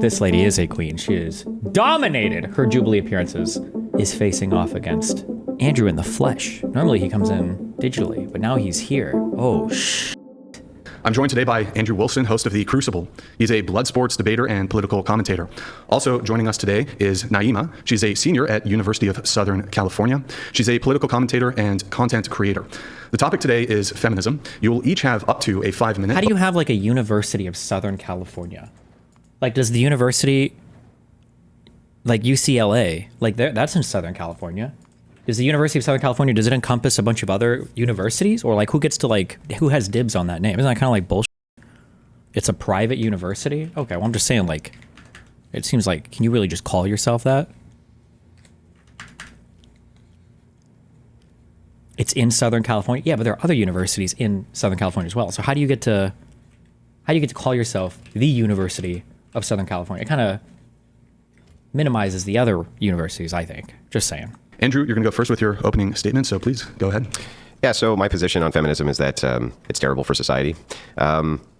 This lady is a queen. She has dominated her Jubilee appearances. Is facing off against Andrew in the flesh. Normally he comes in digitally, but now he's here. Oh, I'm joined today by Andrew Wilson, host of The Crucible. He's a blood sports debater and political commentator. Also joining us today is Naima. She's a senior at University of Southern California. She's a political commentator and content creator. The topic today is feminism. You will each have up to a 5-minute... How do you have like a University of Southern California? Like, does the university, like UCLA, like that's in Southern California? Is the University of Southern California, does it encompass a bunch of other universities? Or like who gets to like, who has dibs on that name? Isn't that kind of like bullshit? It's a private university? Okay, well I'm just saying like, it seems like, can you really just call yourself that? It's in Southern California? Yeah, but there are other universities in Southern California as well. So how do you get to call yourself the University of Southern California? It kind of minimizes the other universities, I think. Just saying. Andrew, you're going to go first with your opening statement, so please go ahead. Yeah, so my position on feminism is that it's terrible for society.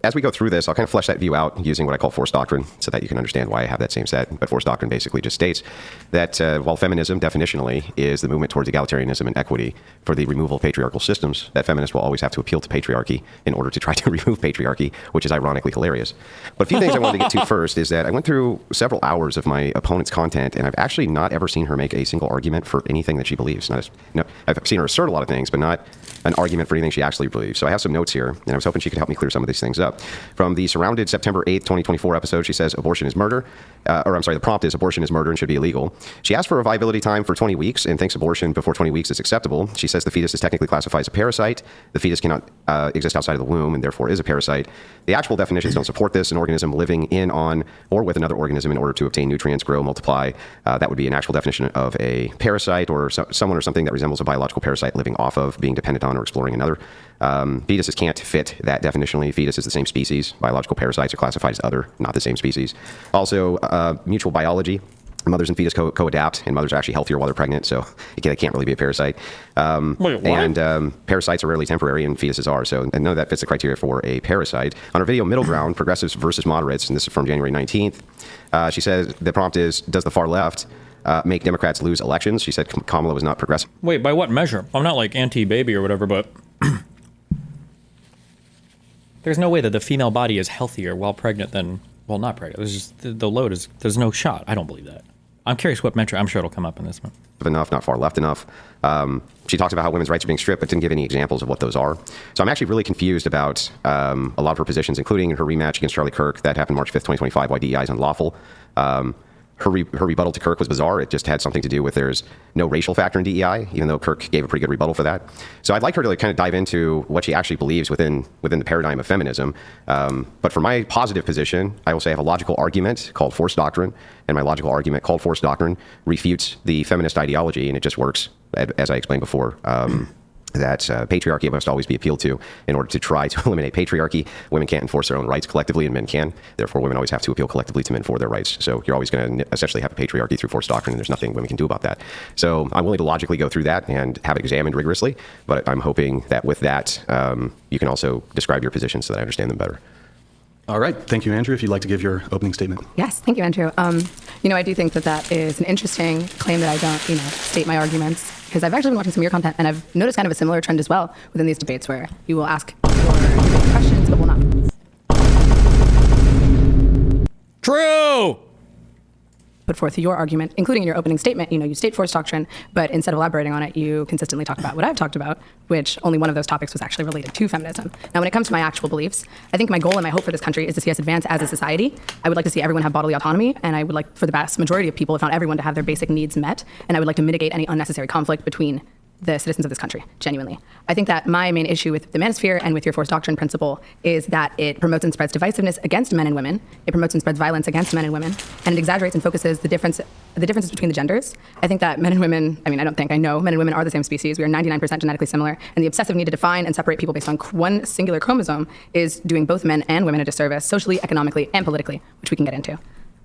As we go through this, I'll kind of flesh that view out using what I call force doctrine so that you can understand why I have that same set. But force doctrine basically just states that while feminism definitionally is the movement towards egalitarianism and equity for the removal of patriarchal systems, that feminists will always have to appeal to patriarchy in order to try to remove patriarchy, which is ironically hilarious. But a few things I wanted to get to first is that I went through several hours of my opponent's content, and I've actually not ever seen her make a single argument for anything that she believes. I've seen her assert a lot of things, but not an argument for anything she actually believes. So I have some notes here, and I was hoping she could help me clear some of these things up. From the Surrounded September 8th, 2024 episode, she says abortion is murder. The prompt is abortion is murder and should be illegal. She asked for a viability time for 20 weeks and thinks abortion before 20 weeks is acceptable. She says the fetus is technically classified as a parasite. The fetus cannot exist outside of the womb and therefore is a parasite. The actual definitions don't support this. An organism living in, on, or with another organism in order to obtain nutrients, grow, multiply. That would be an actual definition of a parasite or someone or something that resembles a biological parasite living off of, being dependent on, or exploring another. Fetuses can't fit that definitionally. Fetus is the same species. Biological parasites are classified as other, not the same species. Also, mutual biology. Mothers and fetus co-adapt, and mothers are actually healthier while they're pregnant, so they can't really be a parasite. Parasites are rarely temporary, and fetuses are, so and none of that fits the criteria for a parasite. On her video, Middle Ground, Progressives versus Moderates, and this is from January 19th, she says the prompt is, does the far left make Democrats lose elections? She said Kamala was not progressive. Wait, by what measure? I'm not like anti-baby or whatever, but there's no way that the female body is healthier while pregnant than while not pregnant. There's just, the load is, there's no shot. I don't believe that. I'm curious what metric. I'm sure it'll come up in this one. Enough, not far left enough. She talks about how women's rights are being stripped, but didn't give any examples of what those are. So I'm actually really confused about a lot of her positions, including her rematch against Charlie Kirk that happened March 5th, 2025, why DEI is unlawful. Her rebuttal to Kirk was bizarre. It just had something to do with there's no racial factor in DEI, even though Kirk gave a pretty good rebuttal for that. So I'd like her to kind of dive into what she actually believes within the paradigm of feminism. But for my positive position, I will say I have a logical argument called force doctrine, and my logical argument called force doctrine refutes the feminist ideology, and it just works, as I explained before. That patriarchy must always be appealed to in order to try to eliminate patriarchy. Women can't enforce their own rights collectively, and men can. Therefore, women always have to appeal collectively to men for their rights. So you're always going to essentially have a patriarchy through force doctrine, and there's nothing women can do about that. So I'm willing to logically go through that and have it examined rigorously, but I'm hoping that with that, you can also describe your position so that I understand them better. All right. Thank you, Andrew. If you'd like to give your opening statement. Yes. Thank you, Andrew. I do think that is an interesting claim that I don't, state my arguments, because I've actually been watching some of your content, and I've noticed kind of a similar trend as well within these debates where you will ask your questions, but will not. True! Put forth your argument, including in your opening statement. You state force doctrine, but instead of elaborating on it, you consistently talk about what I've talked about, which only one of those topics was actually related to feminism. Now, when it comes to my actual beliefs, I think my goal and my hope for this country is to see us advance as a society. I would like to see everyone have bodily autonomy, and I would like for the vast majority of people, if not everyone, to have their basic needs met, and I would like to mitigate any unnecessary conflict between the citizens of this country, genuinely. I think that my main issue with the manosphere and with your force doctrine principle is that it promotes and spreads divisiveness against men and women. It promotes and spreads violence against men and women, and it exaggerates and focuses the differences between the genders. I think that men and women, I know men and women are the same species. We are 99% genetically similar, and the obsessive need to define and separate people based on one singular chromosome is doing both men and women a disservice, socially, economically, and politically, which we can get into.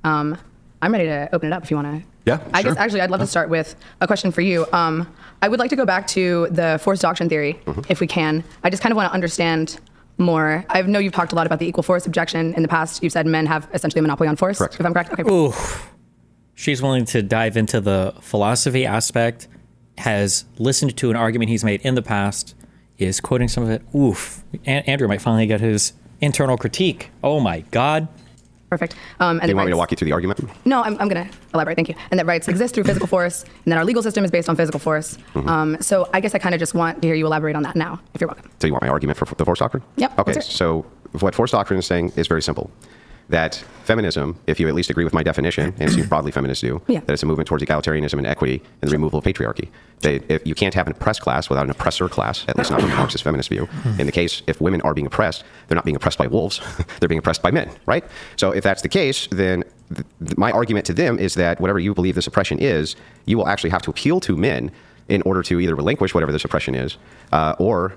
I'm ready to open it up if you want to. Yeah, I sure. guess actually I'd love to start with a question for you. I would like to go back to the force doctrine theory, if we can. I just kind of want to understand more. I know you've talked a lot about the equal force objection in the past. You've said men have essentially a monopoly on force, Correct. if I'm correct. Okay. Ooh. She's willing to dive into the philosophy aspect, has listened to an argument he's made in the past, is quoting some of it. Oof. Andrew might finally get his internal critique. Oh my God. Perfect. Do you want me to walk you through the argument? No, I'm going to elaborate. Thank you. And that rights exist through physical force, and that our legal system is based on physical force. So I guess I kind of just want to hear you elaborate on that now, if you're welcome. So you want my argument for the force doctrine? Yep. Okay, Let's hear it. so what force doctrine is saying is very simple. That feminism, if you at least agree with my definition, and it seems broadly feminists do, Yeah. that it's a movement towards egalitarianism and equity and the removal of patriarchy. If you can't have an oppressed class without an oppressor class, at least not from a Marxist feminist view. In the case, if women are being oppressed, they're not being oppressed by wolves, they're being oppressed by men, right? So if that's the case, then my argument to them is that whatever you believe this oppression is, you will actually have to appeal to men in order to either relinquish whatever this oppression is or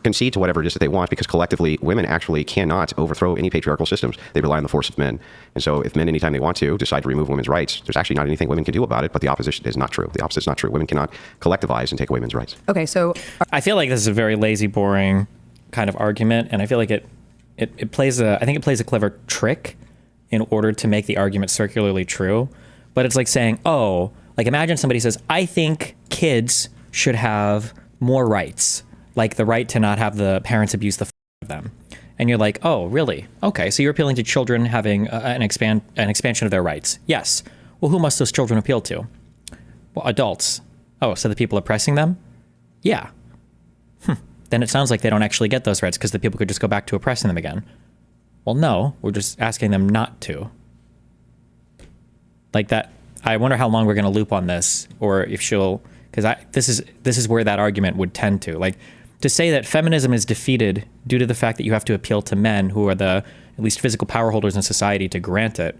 concede to whatever it is that they want, because collectively women actually cannot overthrow any patriarchal systems. They rely on the force of men. And so if men, anytime they want to, decide to remove women's rights, there's actually not anything women can do about it, but the opposition is not true. The opposite is not true. Women cannot collectivize and take away women's rights. Okay, so I feel like this is a very lazy, boring kind of argument, and I feel like it plays a clever trick in order to make the argument circularly true. But it's like saying, oh, like imagine somebody says, I think kids should have more rights, like the right to not have the parents abuse the of them. And you're like, oh, really? Okay, so you're appealing to children having an expansion of their rights. Yes. Well, who must those children appeal to? Well, adults. Oh, so the people oppressing them? Yeah. Then it sounds like they don't actually get those rights because the people could just go back to oppressing them again. Well, no, we're just asking them not to. Like that. I wonder how long we're going to loop on this, or if she'll, because this is where that argument would tend to. Like, to say that feminism is defeated due to the fact that you have to appeal to men who are the at least physical power holders in society to grant it,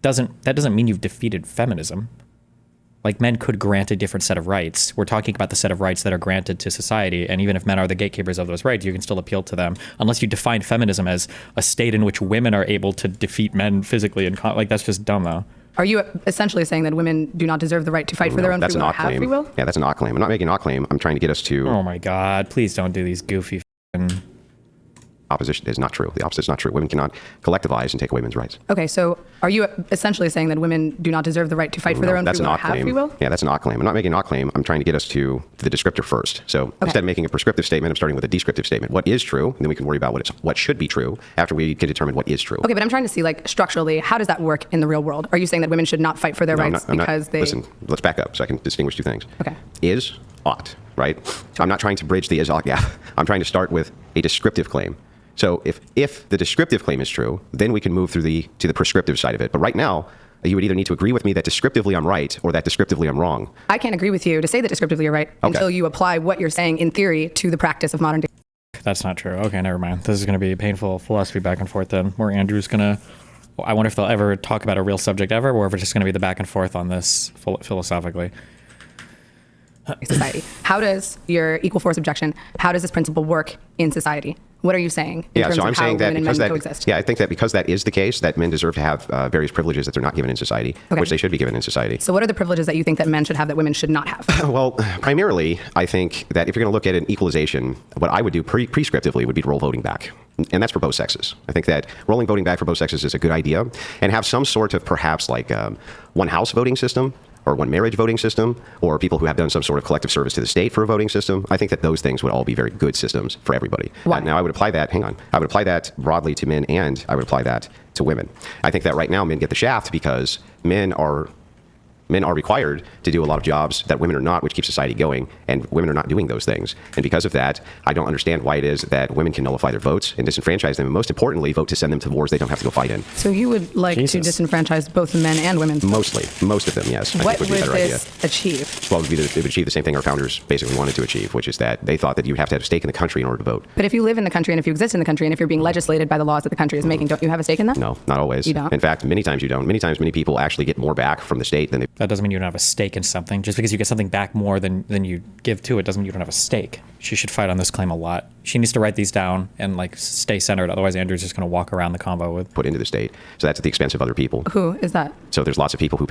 that doesn't mean you've defeated feminism. Like, men could grant a different set of rights. We're talking about the set of rights that are granted to society, and even if men are the gatekeepers of those rights, you can still appeal to them, unless you define feminism as a state in which women are able to defeat men physically. And like, that's just dumb, though. are you essentially saying that women do not deserve the right to fight for their own free will or have free will? Yeah, that's an ought claim. I'm not making an ought claim. I'm trying to get us to... Oh my God, please don't do these goofy f***ing... Opposition is not true. The opposite is not true. Women cannot collectivize and take away women's rights. Okay, so are you essentially saying that women do not deserve the right to fight for their own free will or have free will? Yeah, that's an ought claim. I'm not making an ought claim. I'm trying to get us to the descriptor first. So instead of making a prescriptive statement, I'm starting with a descriptive statement. What is true? And then we can worry about what should be true after we can determine what is true. Okay, but I'm trying to see, like, structurally, how does that work in the real world? Are you saying that women should not fight for their rights because they... Listen, let's back up so I can distinguish two things. Okay. Is, ought, right? I'm not trying to bridge the is-ought gap. I'm trying to start with a descriptive claim. So if the descriptive claim is true, then we can move to the prescriptive side of it. But right now, you would either need to agree with me that descriptively I'm right or that descriptively I'm wrong. I can't agree with you to say that descriptively you're right until you apply what you're saying in theory to the practice of modern day. That's not true. Okay, never mind. This is going to be a painful philosophy back and forth then, where Andrew's going to... I wonder if they'll ever talk about a real subject ever, or if it's just going to be the back and forth on this philosophically. Society. How does your equal force objection, how does this principle work in society? What are you saying in terms of how women and men coexist? Yeah, I think that because that is the case, that men deserve to have various privileges that they're not given in society, which they should be given in society. So what are the privileges that you think that men should have that women should not have? Well, primarily, I think that if you're going to look at an equalization, what I would do prescriptively would be to roll voting back. And that's for both sexes. I think that rolling voting back for both sexes is a good idea, and have some sort of perhaps like one house voting system, or one marriage voting system, or people who have done some sort of collective service to the state for a voting system. I think that those things would all be very good systems for everybody. Why? Now, I would apply that, I would apply that broadly to men, and I would apply that to women. I think that right now men get the shaft because men are required to do a lot of jobs that women are not, which keeps society going, and women are not doing those things. And because of that, I don't understand why it is that women can nullify their votes and disenfranchise them, and most importantly, vote to send them to wars they don't have to go fight in. So you would like to disenfranchise both men and women? Most of them, yes. What would would be a better this achieve? Well, it would achieve the same thing our founders basically wanted to achieve, which is that they thought that you have to have a stake in the country in order to vote. But if you live in the country, and if you exist in the country, and if you're being legislated by the laws that the country is making, don't you have a stake in that? No, not always. You don't? In fact, many times you don't. Many times, many people actually get more back from the state than they That doesn't mean you don't have a stake in something. Just because you get something back more than you give to it doesn't mean you don't have a stake. She should fight on this claim a lot. She needs to write these down and like stay centered. Otherwise, Andrew's just going to walk around the convo with. Put into the state. So that's at the expense of other people. Who is that? So there's lots of people who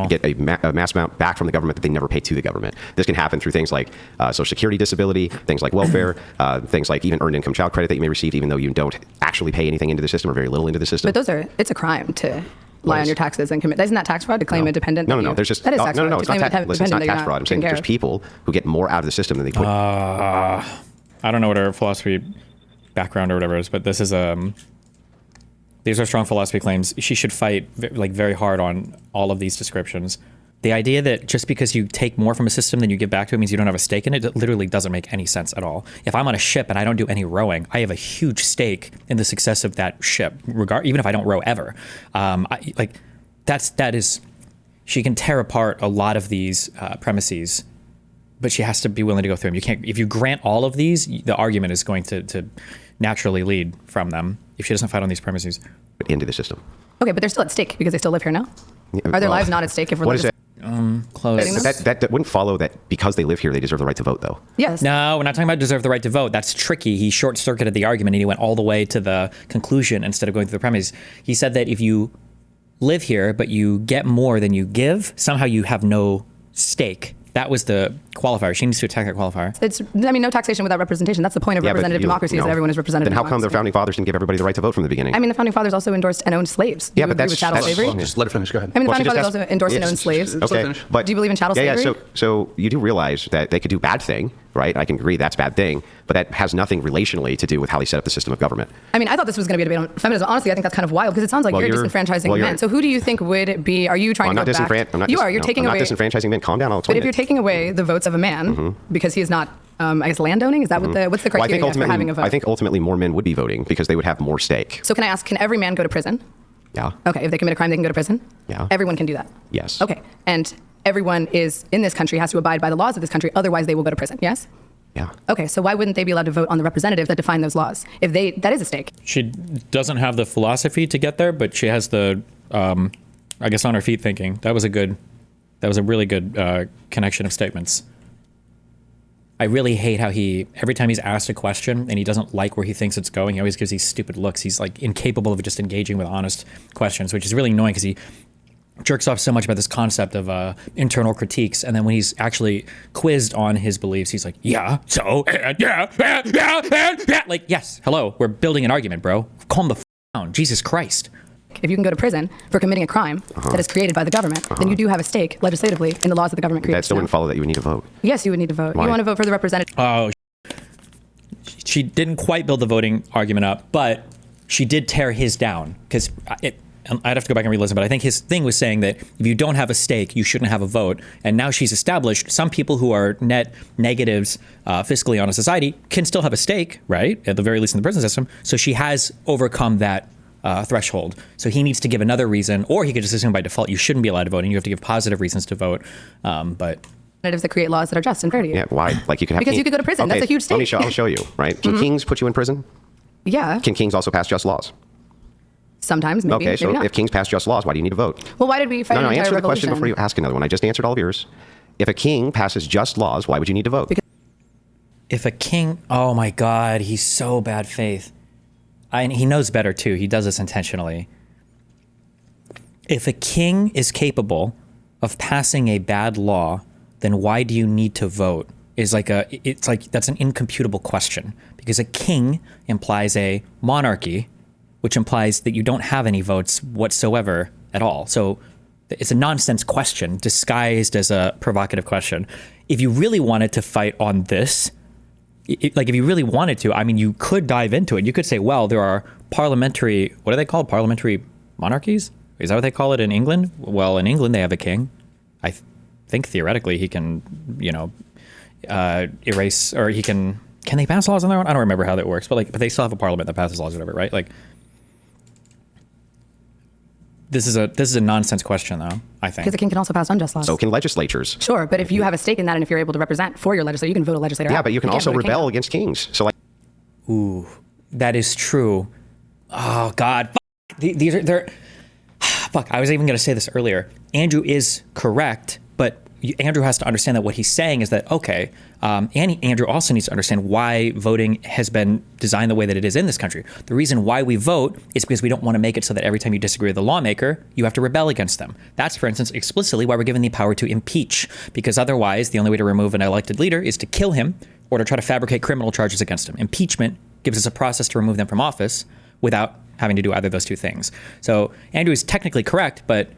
get a mass amount back from the government that they never pay to the government. This can happen through things like Social Security, disability, things like welfare, things like even earned income child credit that you may receive even though you don't actually pay anything into the system or very little into the system. But it's a crime to lie on your taxes and commit. Isn't that tax fraud to claim a dependent? No. There's just that is tax fraud. It's not tax. Listen, it's not tax fraud. I'm saying there's people who get more out of the system than they put. I don't know what her philosophy background or whatever is, but this is these are strong philosophy claims. She should fight like very hard on all of these descriptions. The idea that just because you take more from a system than you give back to it means you don't have a stake in it literally doesn't make any sense at all. If I'm on a ship and I don't do any rowing, I have a huge stake in the success of that ship, even if I don't row ever. She can tear apart a lot of these premises, but she has to be willing to go through them. You can't, if you grant all of these, the argument is going to naturally lead from them if she doesn't fight on these premises. Into the system. Okay, but they're still at stake because they still live here now? Are their lives not at stake if we're what is it? Close. That wouldn't follow that because they live here, they deserve the right to vote, though. Yes. No, we're not talking about deserve the right to vote. That's tricky. He short-circuited the argument and he went all the way to the conclusion instead of going through the premise. He said that if you live here but you get more than you give, somehow you have no stake. That was the qualifier. She needs to attack that qualifier. No taxation without representation. That's the point of representative democracy is that everyone is represented. Then how come the founding fathers didn't give everybody the right to vote from the beginning? I mean, the founding fathers also endorsed and owned slaves. Do you agree with chattel slavery? Just let her finish. Go ahead. I mean, the founding fathers also endorsed and owned slaves. Okay, but do you believe in chattel slavery? Yeah. So you do realize that they could do bad thing, right? I can agree that's a bad thing, but that has nothing relationally to do with how they set up the system of government. I mean, I thought this was going to be a debate on feminism. Honestly, I think that's kind of wild because it sounds like you're disenfranchising men. So who do you think would be? Are you trying to go back? You're taking away. I'm not disenfranchising men. Calm down. I'll explain. But if you're taking away the votes of a man because he is not, I guess, landowning, is that what's the criteria for having a vote? I think ultimately more men would be voting because they would have more stake. So can I ask, can every man go to prison? Yeah. Okay, if they commit a crime, they can go to prison? Yeah. Everyone can do that? Yes. Okay, and everyone is in this country has to abide by the laws of this country, otherwise they will go to prison, yes? Yeah. Okay, so why wouldn't they be allowed to vote on the representatives that define those laws? That is a stake. She doesn't have the philosophy to get there, but she has the, I guess, on her feet thinking. That was a really good connection of statements. I really hate how every time he's asked a question and he doesn't like where he thinks it's going, he always gives these stupid looks. He's like incapable of just engaging with honest questions, which is really annoying because he jerks off so much about this concept of internal critiques, and then when he's actually quizzed on his beliefs, he's like, yeah, so, yeah. Like, yes, hello, we're building an argument, bro. Calm the down, Jesus Christ. If you can go to prison for committing a crime that is created by the government, then you do have a stake legislatively in the laws that the government creates. That still wouldn't follow that you would need to vote. Yes, you would need to vote. Why? You want to vote for the representative. Oh, she didn't quite build the voting argument up, but she did tear his down because I'd have to go back and re-listen, but I think his thing was saying that if you don't have a stake, you shouldn't have a vote. And now she's established some people who are net negatives fiscally on a society can still have a stake, right? At the very least in the prison system. So she has overcome that threshold. So he needs to give another reason, or he could just assume by default you shouldn't be allowed to vote, and you have to give positive reasons to vote. But representatives that create laws that are just and fair to you. Yeah, why? Like you could have because you could go to prison. Okay, that's a huge stake. I'll show you. Right? Can kings put you in prison? Yeah. Can kings also pass just laws? Sometimes, maybe. Okay, so maybe not. If kings pass just laws, why do you need to vote? Well, why did we fight an entire answer the revolution? question before you ask another one. I just answered all of yours. If a king passes just laws, why would you need to vote? if a king, oh my God, he's so bad faith. And he knows better too. He does this intentionally. If a king is capable of passing a bad law, then why do you need to vote? It's like that's an incomputable question, because a king implies a monarchy, which implies that you don't have any votes whatsoever at all. So it's a nonsense question disguised as a provocative question. If you really wanted to fight on this, if you really wanted to, I mean, you could dive into it. You could say, well, there are parliamentary, what are they called? Parliamentary monarchies? Is that what they call it in England? Well, in England, they have a king. I think theoretically he can, erase, or he can they pass laws on their own? I don't remember how that works, but they still have a parliament that passes laws or whatever, right? This is a nonsense question, though, I think. Because the king can also pass unjust laws. So can legislatures. Sure, but if you have a stake in that and if you're able to represent for your legislator, you can vote a legislator out. Yeah, but you can also rebel against kings. So Ooh, that is true. Oh, God. These are, they're... fuck, I was even going to say this earlier. Andrew is correct, but Andrew has to understand that what he's saying is that, okay, and Andrew also needs to understand why voting has been designed the way that it is in this country. The reason why we vote is because we don't want to make it so that every time you disagree with the lawmaker, you have to rebel against them. That's, for instance, explicitly why we're given the power to impeach, because otherwise the only way to remove an elected leader is to kill him or to try to fabricate criminal charges against him. Impeachment gives us a process to remove them from office without having to do either of those two things. So Andrew is technically correct, but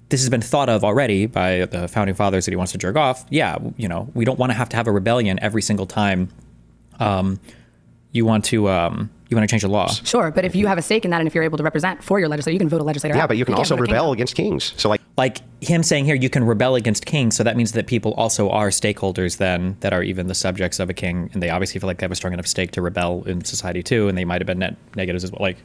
this has been thought of already by the founding fathers that he wants to jerk off. Yeah, we don't want to have a rebellion every single time you want to change the law. Sure, but if you have a stake in that and if you're able to represent for your legislator, you can vote a legislator out. Yeah, but you can also rebel against kings. So like him saying here, you can rebel against kings. So that means that people also are stakeholders then that are even the subjects of a king. And they obviously feel like they have a strong enough stake to rebel in society too. And they might have been net negatives as well. Like,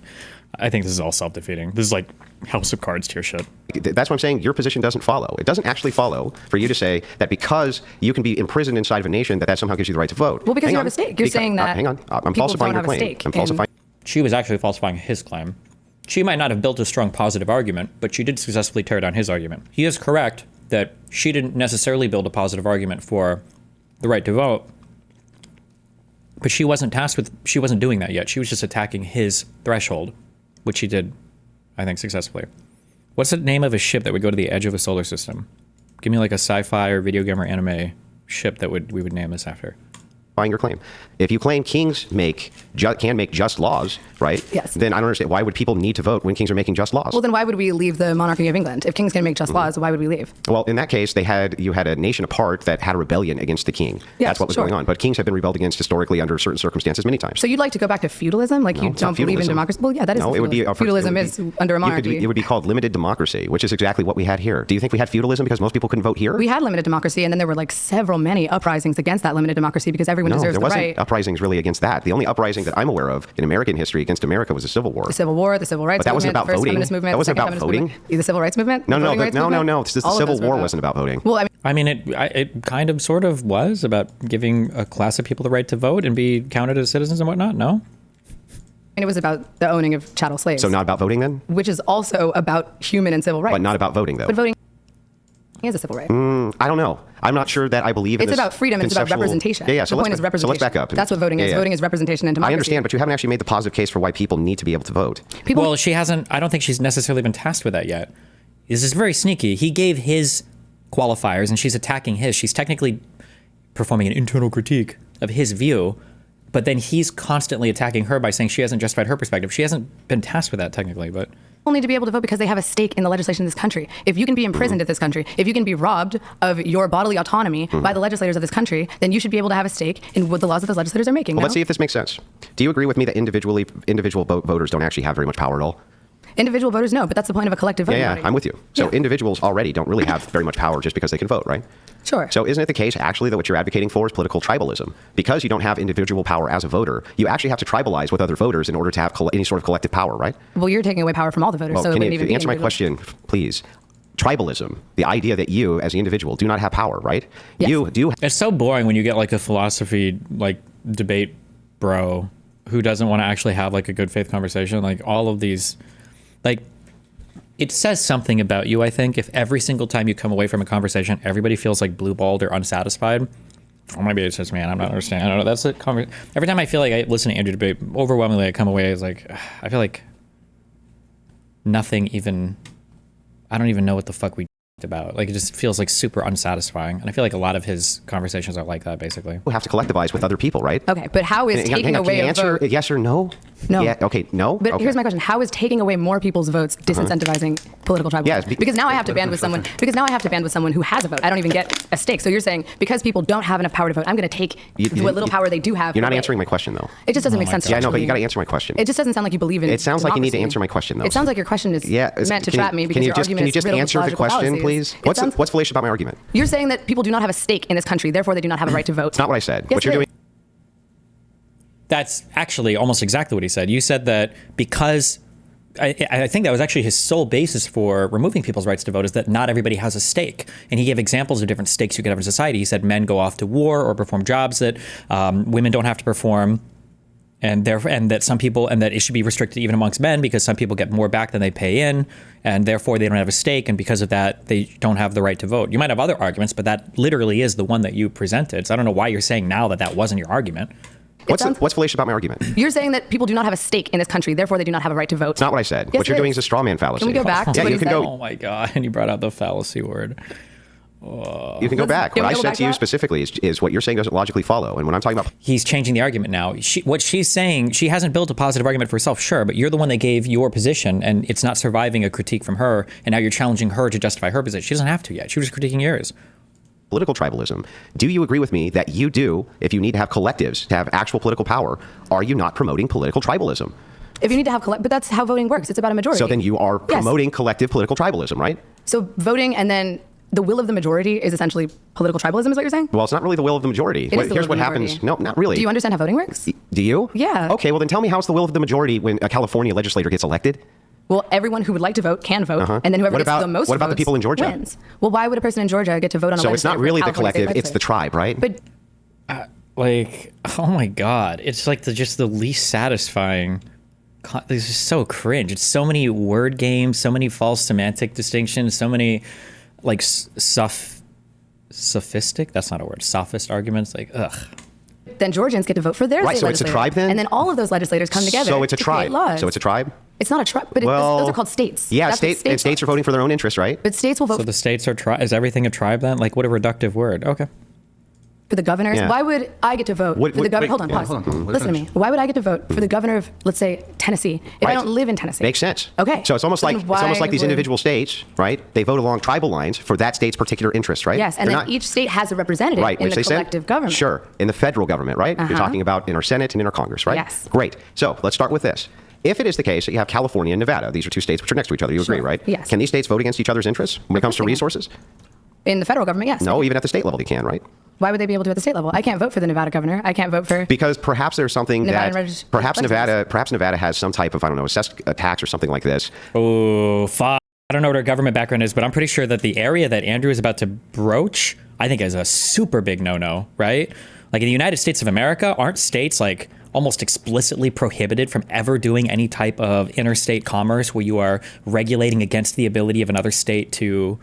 I think this is all self-defeating. This is like House of Cards tier shit. That's what I'm saying. Your position doesn't follow. It doesn't actually follow for you to say that because you can be imprisoned inside of a nation, that somehow gives you the right to vote. Well, because you have a stake. You're saying that hang on. I'm people falsifying don't your have a claim. stake I'm falsifying. She was actually falsifying his claim. She might not have built a strong positive argument, but she did successfully tear down his argument. He is correct that she didn't necessarily build a positive argument for the right to vote, but she wasn't doing that yet. She was just attacking his threshold, which she did, I think, successfully. What's the name of a ship that would go to the edge of a solar system? Give me like a sci-fi or video game or anime ship that we would name this after. Your claim. If you claim kings can make just laws, right? Yes. Then I don't understand why would people need to vote when kings are making just laws? Well, then why would we leave the monarchy of England? If kings can make just laws, why would we leave? Well, in that case, you had a nation apart that had a rebellion against the king. Yes, that's what was sure. going on. But kings have been rebelled against historically under certain circumstances many times. So you'd like to go back to feudalism? Like you don't believe in democracy? Well, yeah, that is no, it would be feudalism is under a monarchy. It would be called limited democracy, which is exactly what we had here. Do you think we had feudalism because most people couldn't vote here? We had limited democracy, and then there were like many uprisings against that limited democracy because everyone deserves the right. No, there wasn't uprisings really against that. The only uprising that I'm aware of in American history against America was the Civil War. The Civil War, the Civil Rights But that movement, wasn't about the first voting. feminist movement, That wasn't the second about feminist voting. movement, the Civil Rights movement. No, the Civil War wasn't about voting. Well, I mean, it kind of sort of was about giving a class of people the right to vote and be counted as citizens and whatnot. No. And it was about the owning of chattel slaves. So not about voting then? Which is also about human and civil rights. But not about voting though. But voting is a civil right. I don't know. I'm not sure that I believe in It's this about freedom and it's about representation. Yeah. The point is representation. So let's back up. That's what voting is. Voting is representation and democracy. I understand, but you haven't actually made the positive case for why people need to be able to vote. Well, she hasn't. I don't think she's necessarily been tasked with that yet. This is very sneaky. He gave his qualifiers and she's attacking his. She's technically performing an internal critique of his view, but then he's constantly attacking her by saying she hasn't justified her perspective. She hasn't been tasked with that technically, but people need to be able to vote because they have a stake in the legislation of this country. If you can be imprisoned at this country, if you can be robbed of your bodily autonomy by the legislators of this country, then you should be able to have a stake in what the laws that those legislators are making. Well, let's see if this makes sense. Do you agree with me that individual voters don't actually have very much power at all? Individual voters, no, but that's the point of a collective voting body. I'm with you. So individuals already don't really have very much power just because they can vote, right? Sure. So isn't it the case actually that what you're advocating for is political tribalism? Because you don't have individual power as a voter, you actually have to tribalize with other voters in order to have any sort of collective power, right? Well, you're taking away power from all the voters, Well, so it can wouldn't you even be answer my individual. question, please? Tribalism, the idea that you as the individual do not have power, right? Yes. You do. it's so boring when you get like a philosophy like debate bro who doesn't want to actually have like a good faith conversation. Like all of these, like it says something about you, I think, if every single time you come away from a conversation, everybody feels like blue-balled or unsatisfied. Or maybe it's just me and I'm not understanding. I don't know. That's a every time I feel like I listen to Andrew debate, overwhelmingly I come away as like, I feel like nothing even, I don't even know what the fuck we about. Like it just feels like super unsatisfying. And I feel like a lot of his conversations are like that basically. Have to collectivize with other people, right? Okay, but how is taking away Can you a answer vote? yes or no? No. Yeah, okay, no? But Okay. here's my question: how is taking away more people's votes disincentivizing political tribalism? Yes, because now I have to band with someone. Because now I have to band with someone who has a vote. I don't even get a stake. So you're saying because people don't have enough power to vote, I'm going to take what little power they do have. You're not away. answering my question though. It just doesn't make sense. Yeah, I know, but you got to structurally. answer my question. It just doesn't sound like you believe in. It sounds like you need to democracy. answer my question, though. It sounds like your question is meant to trap me because your argument can you is just riddled with answer the logical question, fallacies. please? It What's fallacious about my argument? You're saying that people do not have a stake in this country, therefore they do not have a right to vote. It's not what I said. Yes, What you're it doing. That's actually almost exactly what he said. You said that because I think that was actually his sole basis for removing people's rights to vote is that not everybody has a stake. And he gave examples of different stakes you could have in society. He said men go off to war or perform jobs that women don't have to perform. and therefore, and that some people, and that it should be restricted even amongst men because some people get more back than they pay in, and therefore they don't have a stake, and because of that they don't have the right to vote. You might have other arguments, but that literally is the one that you presented. So I don't know why you're saying now that that wasn't your argument. What's fallacious about my argument? You're saying that people do not have a stake in this country, therefore they do not have a right to vote. It's not what I said. Yes, What you're doing is a straw man fallacy. Can we go back to yeah, what you he can said? go. Oh my God, and you brought out the fallacy word. You can go back. Can What we I go said back to you to that? specifically is what you're saying doesn't logically follow. And when I'm talking about He's changing the argument now. What she's saying, she hasn't built a positive argument for herself, sure, but you're the one that gave your position, and it's not surviving a critique from her, and now you're challenging her to justify her position. She doesn't have to yet. She was just critiquing yours. political tribalism, do you agree with me that you do, if you need to have collectives to have actual political power, are you not promoting political tribalism? If you need to have but that's how voting works. It's about a majority. So then you are Yes. promoting collective political tribalism, right? So voting and then the will of the majority is essentially political tribalism, is what you're saying? Well, it's not really the will of the majority. It is the will Here's of what the happens. majority. No, not really. Do you understand how voting works? Do you? Yeah. Okay, well then tell me how it's the will of the majority when a California legislator gets elected? Well, everyone who would like to vote can vote, and then whoever What gets about- the most what about the votes people in Georgia? wins. Well, why would a person in Georgia get to vote on a So it's not legislator really for the California state collective, it's the legislature? tribe, right? But Like, oh my God, it's like just the least satisfying. This is so cringe. It's so many word games, so many false semantic distinctions, so many like sophistic. That's not a word. Sophist arguments. Like, ugh. then Georgians get to vote for their Right, state so it's a legislator. tribe then? And then all of those legislators come together So it's a to create tribe. laws. So it's a tribe? It's not a tribe, but Well, those are called states. Yeah, That's what states are voting for their own interests, right? But states will vote So the states are is everything a tribe then? Like, what a reductive word. Okay. for the governors. Yeah. Why would I get to vote What- for the wait, governor? Hold on, yeah, pause. hold on. Let her Listen to me. finish. Why would I get to vote for the governor of, let's say, Tennessee, if I Right. don't live in Tennessee? Makes sense. Okay. So it's almost So like then why these would- individual states, right? They vote along tribal lines for that state's particular interests, right? Yes, and They're then not- each state has a representative right, in which the they send? collective government. Sure, in the federal government, right? You're talking about in our Senate and in our Congress, right? Yes. Great. So let's start with this. If it is the case that you have California and Nevada, these are two states which are next to each other, you agree, Sure. right? Yes. Can these states vote against each other's interests when it comes to course they can. resources? In the federal government, yes. No, even at the state level they can, right? Why would they be able to at the state level? I can't vote for the Nevada governor. I can't vote for. Because perhaps there's something Nevada that perhaps Nevada has some type of, I don't know, assessed tax or something like this. Oh, fuck. I don't know what her government background is, but I'm pretty sure that the area that Andrew is about to broach, I think is a super big no-no, right? Like in the United States of America, aren't states like almost explicitly prohibited from ever doing any type of interstate commerce where you are regulating against the ability of another state to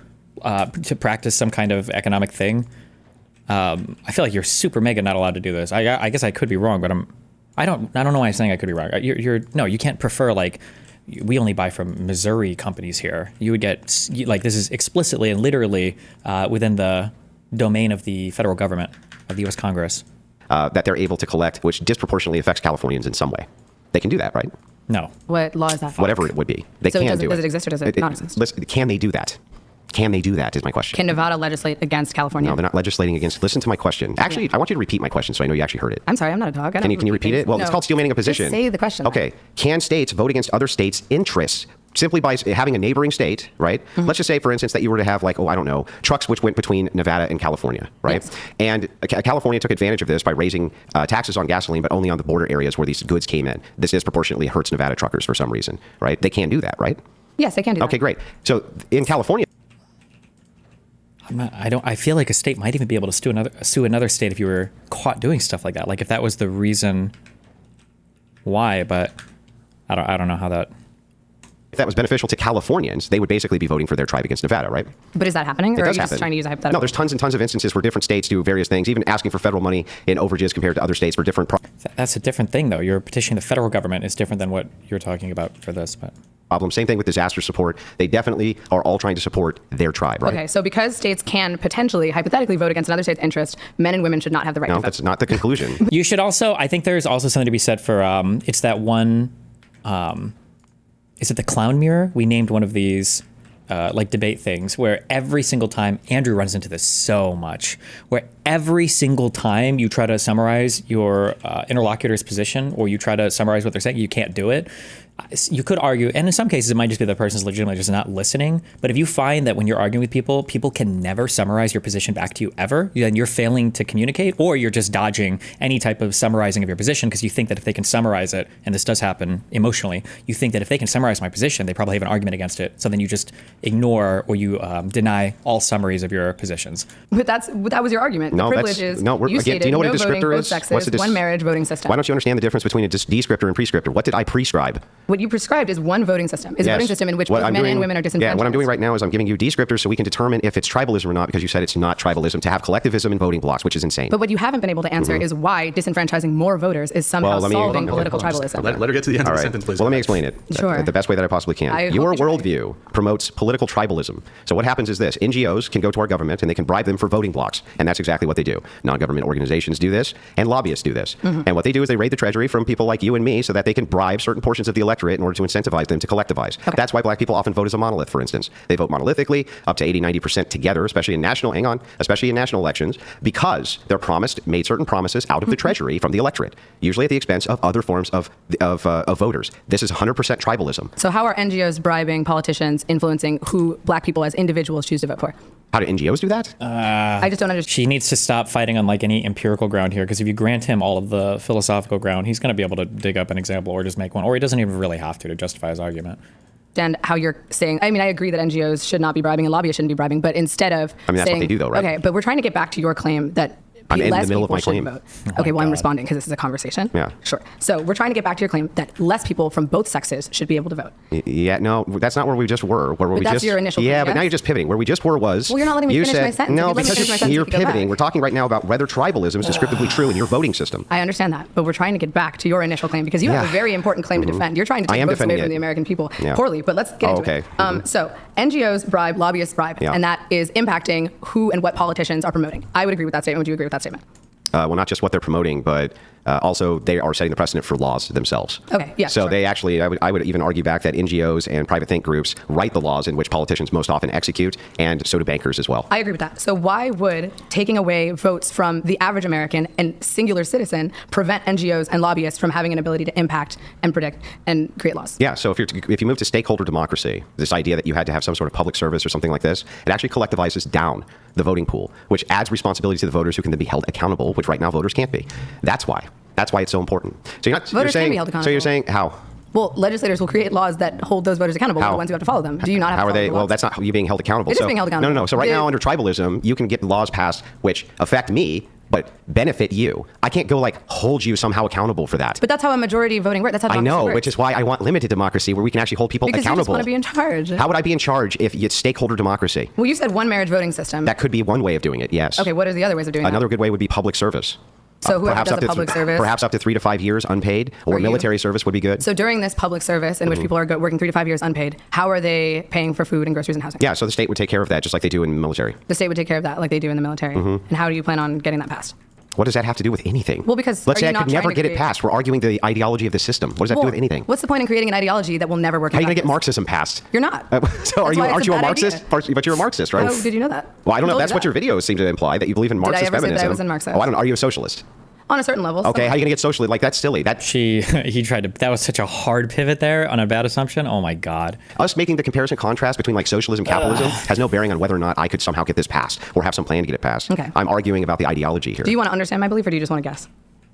practice some kind of economic thing? I feel like you're super mega not allowed to do this. I guess I could be wrong, but I don't know why I'm saying I could be wrong. No, you can't prefer like we only buy from Missouri companies here. You would get like this is explicitly and literally within the domain of the federal government of the U.S. Congress. That they're able to collect, which disproportionately affects Californians in some way. They can do that, right? No. What law is that? Whatever it would be. They So can do it. does it exist or does it not exist? Listen, can they do that? Can they do that is my question. Can Nevada legislate against California? No, they're not legislating against. Listen to my question. Actually, I want you to repeat my question so I know you actually heard it. I'm sorry, I'm not a dog. Can you repeat it? Well, it's called steel manning a position. Just say the question. Okay. Can states vote against other states' interests simply by having a neighboring state, right? Mm-hmm. Let's just say, for instance, that you were to have like, I don't know, trucks which went between Nevada and California, right? Yes. And California took advantage of this by raising taxes on gasoline, but only on the border areas where these goods came in. This disproportionately hurts Nevada truckers for some reason, right? They can do that, right? Yes, they can do that. Okay, great. So in California, I feel like a state might even be able to sue another state if you were caught doing stuff like that. Like if that was the reason why, but I don't know how that. if that was beneficial to Californians, they would basically be voting for their tribe against Nevada, right? But is that happening? It Or are does you just happen. trying to use a hypothetical? No, there's tons and tons of instances where different states do various things, even asking for federal money in overages compared to other states for different That's a different thing, though. You're petitioning the federal government is different than what you're talking about for this. But problems. Same thing with disaster support. They definitely are all trying to support their tribe, right? Okay, so because states can potentially, hypothetically, vote against another state's interest, men and women should not have the right No, to vote. that's not the conclusion. you should also, I think there's also something to be said for, it's that one, is it the clown mirror? We named one of these like debate things where every single time, Andrew runs into this so much, where every single time you try to summarize your interlocutor's position or you try to summarize what they're saying, you can't do it. You could argue, and in some cases it might just be the person's legitimately just not listening. But if you find that when you're arguing with people, people can never summarize your position back to you ever, then you're failing to communicate, or you're just dodging any type of summarizing of your position because you think that if they can summarize it, and this does happen emotionally, you think that if they can summarize my position, they probably have an argument against it. So then you just ignore or you deny all summaries of your positions. But that was your argument. No, the privilege is, no. you Again, stated, do you know what no a voting, descriptor both is? sexes, one marriage voting system. Why don't you understand the difference between a descriptor and prescriptor? What did I prescribe? What you prescribed is one voting system. Is a Yes. voting system in which What both I'm men doing- and women are disenfranchised. Yeah, what I'm doing right now is I'm giving you descriptors so we can determine if it's tribalism or not, because you said it's not tribalism to have collectivism in voting blocks, which is insane. But what you haven't been able to answer is why disenfranchising more voters is somehow Well, let me- solving hold on, political hold on. tribalism. Let her get to the end All of the right. sentence, please. Well, let me explain it Sure. the best way that I possibly can. I hope Your you try. worldview promotes political tribalism. So what happens is this. NGOs can go to our government and they can bribe them for voting blocks. And that's exactly what they do. Non-government organizations do this and lobbyists do this. And what they do is they raid the treasury from people like you and me so that they can bribe certain portions of the electorate in order to incentivize them to collectivize. Okay. That's why black people often vote as a monolith, for instance. They vote monolithically up to 80-90% together, especially in national elections, because they're made certain promises out of the treasury from the electorate, usually at the expense of other forms of voters. This is 100% tribalism. So how are NGOs bribing politicians, influencing who black people as individuals choose to vote for? How do NGOs do that? I just don't understand. She needs to stop fighting on like any empirical ground here, because if you grant him all of the philosophical ground, he's going to be able to dig up an example or just make one, or he doesn't even really have to justify his argument. And how you're saying, I mean, I agree that NGOs should not be bribing and lobbyists shouldn't be bribing, but instead of I mean, that's saying, what they do, though, right? Okay, but we're trying to get back to your claim that I'm in the less middle of people my shouldn't claim. vote. Okay, well, I'm responding because this is a conversation. Yeah. Sure. So we're trying to get back to your claim that less people from both sexes should be able to vote. Yeah, no, that's not where we just were. That's your initial Yeah, claim, but now yes? you're just pivoting. Where we just were was... Well, you're not letting me you finish my said, sentence. No, If you let me because finish my sentence, you're you can go pivoting. back. We're talking right now about whether tribalism is descriptively true in your voting system. I understand that, but we're trying to get back to your initial claim because you have Yeah. a very important claim to defend. You're trying to I take am votes away defending from it. the American people Yeah. poorly, but let's get Oh, into okay. it. So NGOs bribe, lobbyists bribe, Yeah. and that is impacting who and what politicians are promoting. I would agree with that statement. Would you agree with that statement? Well, not just what they're promoting, but also they are setting the precedent for laws themselves. Okay, yeah, So sure. they actually, I would even argue back that NGOs and private think groups write the laws in which politicians most often execute, and so do bankers as well. I agree with that. So why would taking away votes from the average American and singular citizen prevent NGOs and lobbyists from having an ability to impact and predict and create laws? Yeah, so if you move to stakeholder democracy, this idea that you had to have some sort of public service or something like this, it actually collectivizes down the voting pool, which adds responsibility to the voters who can then be held accountable, which right now voters can't be. That's why it's so important. So you're Voters saying, can be held accountable. So you're saying how? Well, legislators will create laws that hold those voters accountable. They're How? the ones who have to follow them. Do you not have How to are follow they? the Well, laws? that's not you being held accountable. It is being held accountable. No. So right now under tribalism, you can get laws passed which affect me but benefit you. I can't go like hold you somehow accountable for that. But that's how a majority voting works. That's how I democracy know, works. which is why I want limited democracy where we can actually hold people because accountable. you just want to be in charge. How would I be in charge if it's stakeholder democracy? Well, you said one marriage voting system. That could be one way of doing it, yes. Okay, what are the other ways of doing Another that? good way would be public service. So whoever Perhaps does up a to public service. Perhaps up to 3 to 5 years unpaid, or Are you? military service would be good. So during this public service in which people are working 3 to 5 years unpaid, how are they paying for food and groceries and housing? Yeah, so the state would take care of that just like they do in the military. The state would take care of that like they do in the military. And how do you plan on getting that passed? What does that have to do with anything? Well, because let's are say you I not could never trying to get it create- passed. We're arguing the ideology of the system. What does that do with anything? What's the point in creating an ideology that will never work? How are you going to get Marxism? Marxism passed? You're not. So That's aren't why it's you a a bad Marxist? idea. But you're a Marxist, right? Oh, did you know that? Well, I don't know. Who told That's you what your that? videos seem to imply, that you believe in I Marxist ever say that I feminism. was a Marxist? Oh, I don't know. Are you a socialist? On a certain level. Okay, how are you going to get socialist? Like, that's silly. He tried to, that was such a hard pivot there on a bad assumption. Oh my God. Us making the comparison contrast between like socialism and capitalism has no bearing on whether or not I could somehow get this passed or have some plan to get it passed. Okay. I'm arguing about the ideology here. Do you want to understand my belief or do you just want to guess?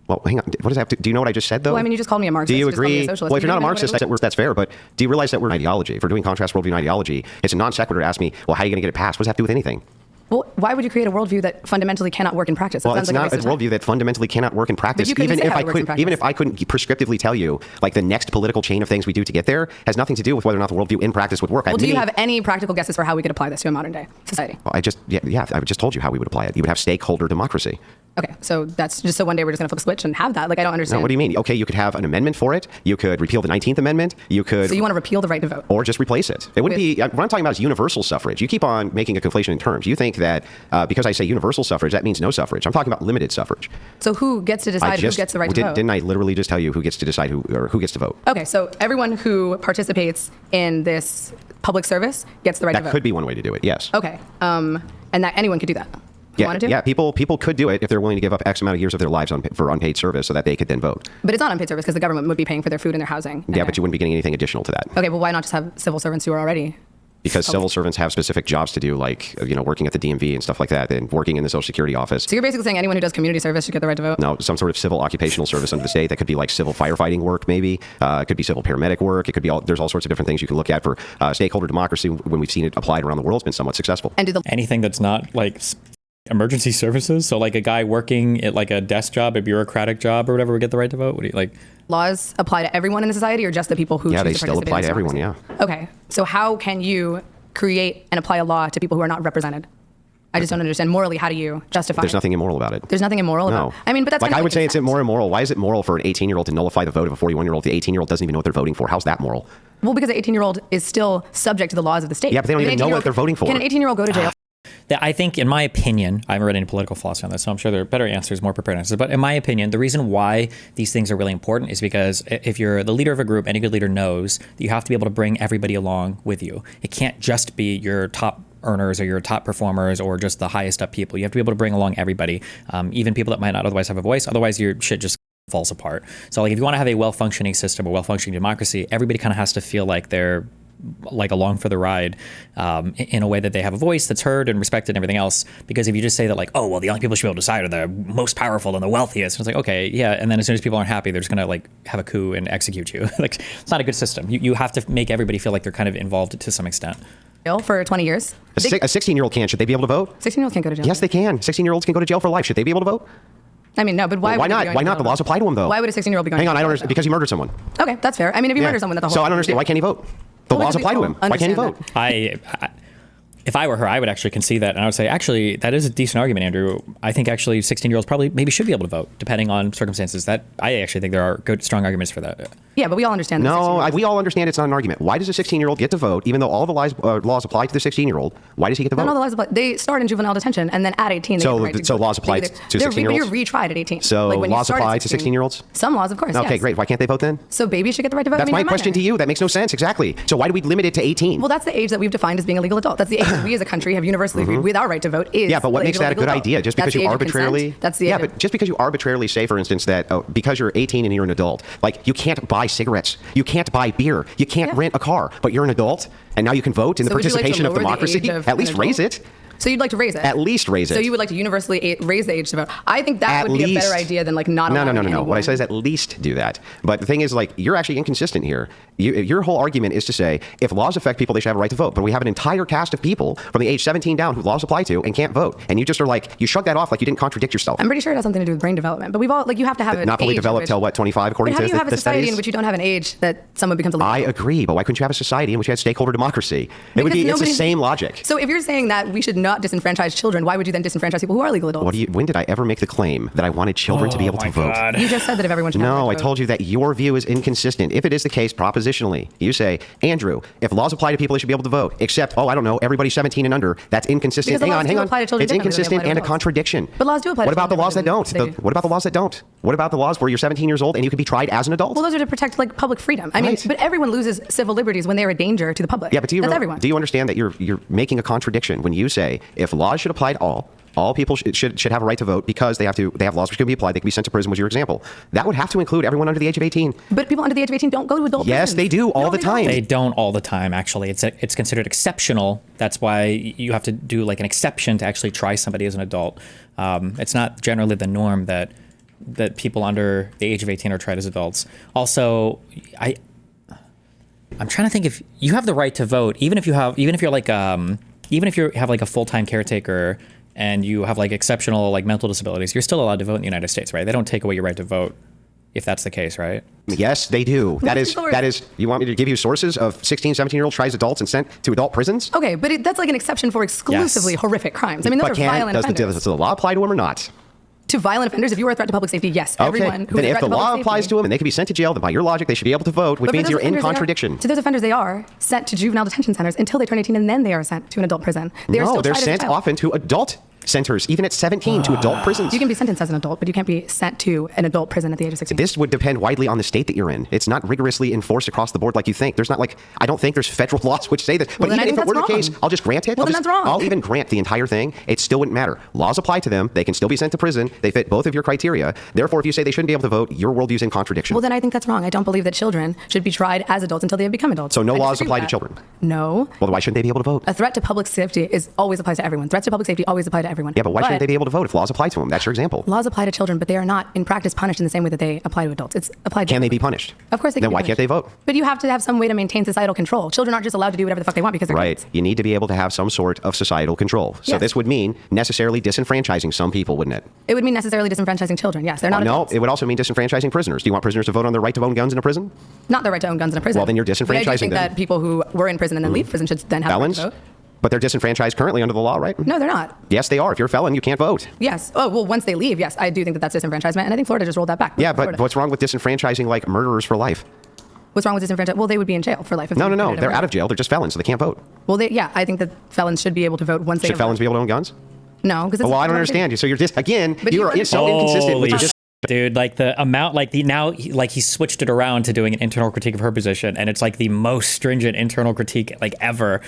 Well, hang on. What does that have to, do you know what I just said, though? Well, I mean, you just called me a Marxist. Do you just called me a agree? socialist. Well, if You you're not a don't even know what Marxist, that's fair. But do you realize that we're an ideology? If we're doing contrast worldview and ideology, it's a non sequitur to ask me, well, how are you going to get it passed? What does that have to do with anything? Well, why would you create a worldview that fundamentally cannot work in practice? That Well, sounds it's like not a waste of time. worldview that fundamentally cannot work in practice. you couldn't Even say if how I it works in couldn't, even if I couldn't prescriptively tell you, like the next political chain of things we do to get there has nothing to do with whether or not the worldview in practice would work. Well, do you have any practical guesses for how we could apply this to a modern day society? Well, I just told you how we would apply it. You would have stakeholder democracy. Okay, so that's just so one day we're just going to flip a switch and have that. Like, I don't understand. Now, what do you mean? Okay, you could have an amendment for it. You could repeal the 19th Amendment. You could. So you want to repeal the right to vote? Or just replace it. It wouldn't be. What I'm talking about is universal suffrage. You keep on making a conflation in terms. You think that because I say universal suffrage, that means no suffrage. I'm talking about limited suffrage. So who gets to decide who gets the right to vote? Didn't I literally just tell you who gets to decide who gets to vote? Okay, so everyone who participates in this public service gets the right to vote. That could be one way to do it. Yes. Okay, and that anyone could do that. if you wanted to? Yeah, people could do it if they're willing to give up X amount of years of their lives for unpaid service so that they could then vote. But it's not unpaid service because the government would be paying for their food and their housing. Yeah, but you wouldn't be getting anything additional to that. Okay, well, why not just have civil servants who are already? Because civil servants have specific jobs to do, like, working at the DMV and stuff like that, and working in the Social Security office. So you're basically saying anyone who does community service should get the right to vote? No, some sort of civil occupational service under the state. That could be like civil firefighting work, maybe. It could be civil paramedic work. It could be there's all sorts of different things you can look at for stakeholder democracy. When we've seen it applied around the world, it's been somewhat successful. And anything that's not like emergency services, so like a guy working at like a desk job, a bureaucratic job or whatever, would get the right to vote? What do you like? Laws apply to everyone in the society, or just the people who? Yeah, choose they to still apply to everyone. Yeah. Okay, so how can you create and apply a law to people who are not represented? I just don't understand. Morally, how do you justify There's it? nothing immoral about it. There's nothing immoral about it. I mean, but that's like, kind of I would say it's consent. more immoral. Why is it moral for an 18-year-old to nullify the vote of a 41-year-old? The 18-year-old doesn't even know what they're voting for. How's that moral? Well, because the 18-year-old is still subject to the laws of the state. Yeah, but they don't even know what they're voting for. Can an 18-year-old go to jail? I think, in my opinion, I haven't read any political philosophy on this, so I'm sure there are better answers, more prepared answers. But in my opinion, the reason why these things are really important is because if you're the leader of a group, any good leader knows that you have to be able to bring everybody along with you. It can't just be your top earners or your top performers or just the highest up people. You have to be able to bring along everybody, even people that might not otherwise have a voice. Otherwise, your shit just falls apart. So like if you want to have a well-functioning system, a well-functioning democracy, everybody kind of has to feel like they're like along for the ride in a way that they have a voice that's heard and respected and everything else. Because if you just say that like, oh, well, the only people who should be able to decide are the most powerful and the wealthiest, it's like, okay, yeah. And then as soon as people aren't happy, they're just going to like have a coup and execute you. Like, it's not a good system. You have to make everybody feel like they're kind of involved to some extent. Jail for 20 years? A 16-year-old can. Should they be able to vote? 16-year-olds can't go to jail. Yes, they can. 16-year-olds can go to jail for life. Should they be able to vote? I mean, no, but why? Why not? Why not? The laws apply to them, though. Why would a 16-year-old be going? Hang on, to I jail, don't understand. though? Because he murdered someone. Okay, that's fair. I mean, if you murder someone, that's a whole. So I don't understand. Why can't he vote? The laws apply to him. Why can't he vote? If I were her, I would actually concede that, and I would say, actually, that is a decent argument, Andrew. I think actually 16-year-olds probably maybe should be able to vote, depending on circumstances. That I actually think there are good, strong arguments for that. Yeah, but we all understand. No, we all understand it's not an argument. Why does a 16-year-old get to vote, even though all the laws apply to the 16-year-old? Why does he get to vote? No, the laws apply. They start in juvenile detention, and then at 18, they get the right to so vote. laws apply to 16-year-olds? You're retried at 18. So like when laws you apply at to 16, 16-year-olds? Some laws, of course. Okay, yes. great. Why can't they vote then? So babies should get the right to vote. That's my question to you. That makes no sense. Exactly. So why do we limit it to 18? Well, that's the age that we've defined as being a legal adult. That's the age that we as a country have universally agreed with our right to vote is. Yeah, but what makes that a good idea? Just because you arbitrarily. That's the but just because you arbitrarily say, for instance, that because you're 18 and you're an adult, like you can't buy cigarettes, you can't buy beer, you can't rent a car, but you're an adult and now you can vote in the participation of democracy. At least raise it. So you'd like to raise it? At least raise it. So you would like to universally raise the age to vote? I think that would be a better idea than like not allowing anyone. No. What I say is at least do that. But the thing is, like, you're actually inconsistent here. Your whole argument is to say if laws affect people, they should have a right to vote. But we have an entire cast of people from the age 17 down who laws apply to and can't vote. And you just are like, you shrug that off like you didn't contradict yourself. I'm pretty sure it has something to do with brain development. But we've all, like, you have to have an not fully age developed till what, 25 according to the studies? How do you have a society in which you don't have an age that someone becomes a legal I adult? agree, but why couldn't you have a society in which you had stakeholder democracy? It's the same logic. So if you're saying that we should not disenfranchise children, why would you then disenfranchise people who are legal adults? When did I ever make the claim that I wanted children to be able to vote? God. You just said that if everyone should have a right No, to I vote. told you that your view is inconsistent. If it is the case propositionally, you say, Andrew, if laws apply to people, they should be able to vote. Except, I don't know, everybody 17 and under. That's inconsistent. Because the laws Hang do on. apply to children It's differently than they inconsistent apply to and a adults. contradiction. But laws do apply to What about the children laws that don't? differently than they do. What about the laws that don't? What about the laws where you're 17 years old and you can be tried as an adult? Well, those are to protect like public freedom. I mean, Right. but everyone loses civil liberties when they're a danger to the public. Yeah, but That's everyone. do you understand that you're making a contradiction when you say if laws should apply to all people should have a right to vote because they have laws which can be applied. They can be sent to prison. Was your example? That would have to include everyone under the age of 18. But people under the age of 18 don't go to adult Yes, prisons. they do all the time. They don't all the time, actually. It's considered exceptional. That's why you have to do like an exception to actually try somebody as an adult. It's not generally the norm that people under the age of 18 are tried as adults. Also, I'm trying to think if you have the right to vote, even if you have like a full-time caretaker and you have like exceptional like mental disabilities, you're still allowed to vote in the United States, right? They don't take away your right to vote if that's the case, right? Yes, they do. That is, you want me to give you sources of 16, 17-year-olds tried as adults and sent to adult prisons? Okay, but that's like an exception for exclusively horrific crimes. I mean, those But are violent offenders. does the law apply to them or not? To violent offenders, if you were a threat to public safety, yes. Okay, Everyone who then is a if threat the to public law safety. applies to them and they can be sent to jail, then by your logic, they should be able to vote, which But for means those you're in offenders, contradiction. To those offenders, they are sent to juvenile detention centers until they turn 18, and then they are sent to an adult prison. They are No, still they're tried as a sent child. often to adult centers, even at 17, to adult prisons. You can be sentenced as an adult, but you can't be sent to an adult prison at the age of 16. This would depend widely on the state that you're in. It's not rigorously enforced across the board like you think. There's not I don't think there's federal laws which say this. But then even I if think it were the that's case, I'll just grant it. Well, then that's wrong. I'll even grant the entire thing. It still wouldn't matter. Laws apply to them. They can still be sent to prison. They fit both of your criteria. Therefore, if you say they shouldn't be able to vote, your worldview's in contradiction. Well, then I think that's wrong. I don't believe that children should be tried as adults until they have become adults. So no I laws disagree apply with to that. children? No. Well, then why shouldn't they be able to vote? A threat to public safety always applies to everyone. Threats to public safety always apply to everyone. Yeah, but why shouldn't they be able to vote if laws apply to them? That's your example. Laws apply to children, but they are not in practice punished in the same way that they apply to adults. It's applied to Can they everyone. be punished? Of course they can. Then be why punished. can't they vote? But you have to have some way to maintain societal control. Children aren't just allowed to do whatever the fuck they want because they're Right. kids. You need to be able to have some sort of societal control. So Yes. this would mean necessarily disenfranchising some people, wouldn't it? It would mean necessarily disenfranchising children. Yes, they're not No, adults. it would also mean disenfranchising prisoners. Do you want prisoners to vote on their right to own guns in a prison? Not the right to own guns in a prison. Well, then you're But I do disenfranchising think them. that people who were in prison and then leave prison should then have Felons? the right to vote. But they're disenfranchised currently under the law, right? No, they're not. Yes, they are. If you're a felon, you can't vote. Yes. Oh, well, once they leave, yes, I do think that that's disenfranchisement, and I think Florida just rolled that back. Yeah, but Florida. what's wrong with disenfranchising like murderers for life? What's wrong with disenfranchisement? Well, they would be in jail for life. If No, they no, no. committed a They're murder. out of jail. They're just felons, so they can't vote. Well, yeah, I think that felons should be able to vote once they Should felons be able to own guns? No, because Well, I don't understand you. So you're just, again, But you you are so understand- inconsistent with Holy your shit, dude, like the amount, like he switched it around to doing an internal critique of her position, and it's like the most stringent internal critique like ever.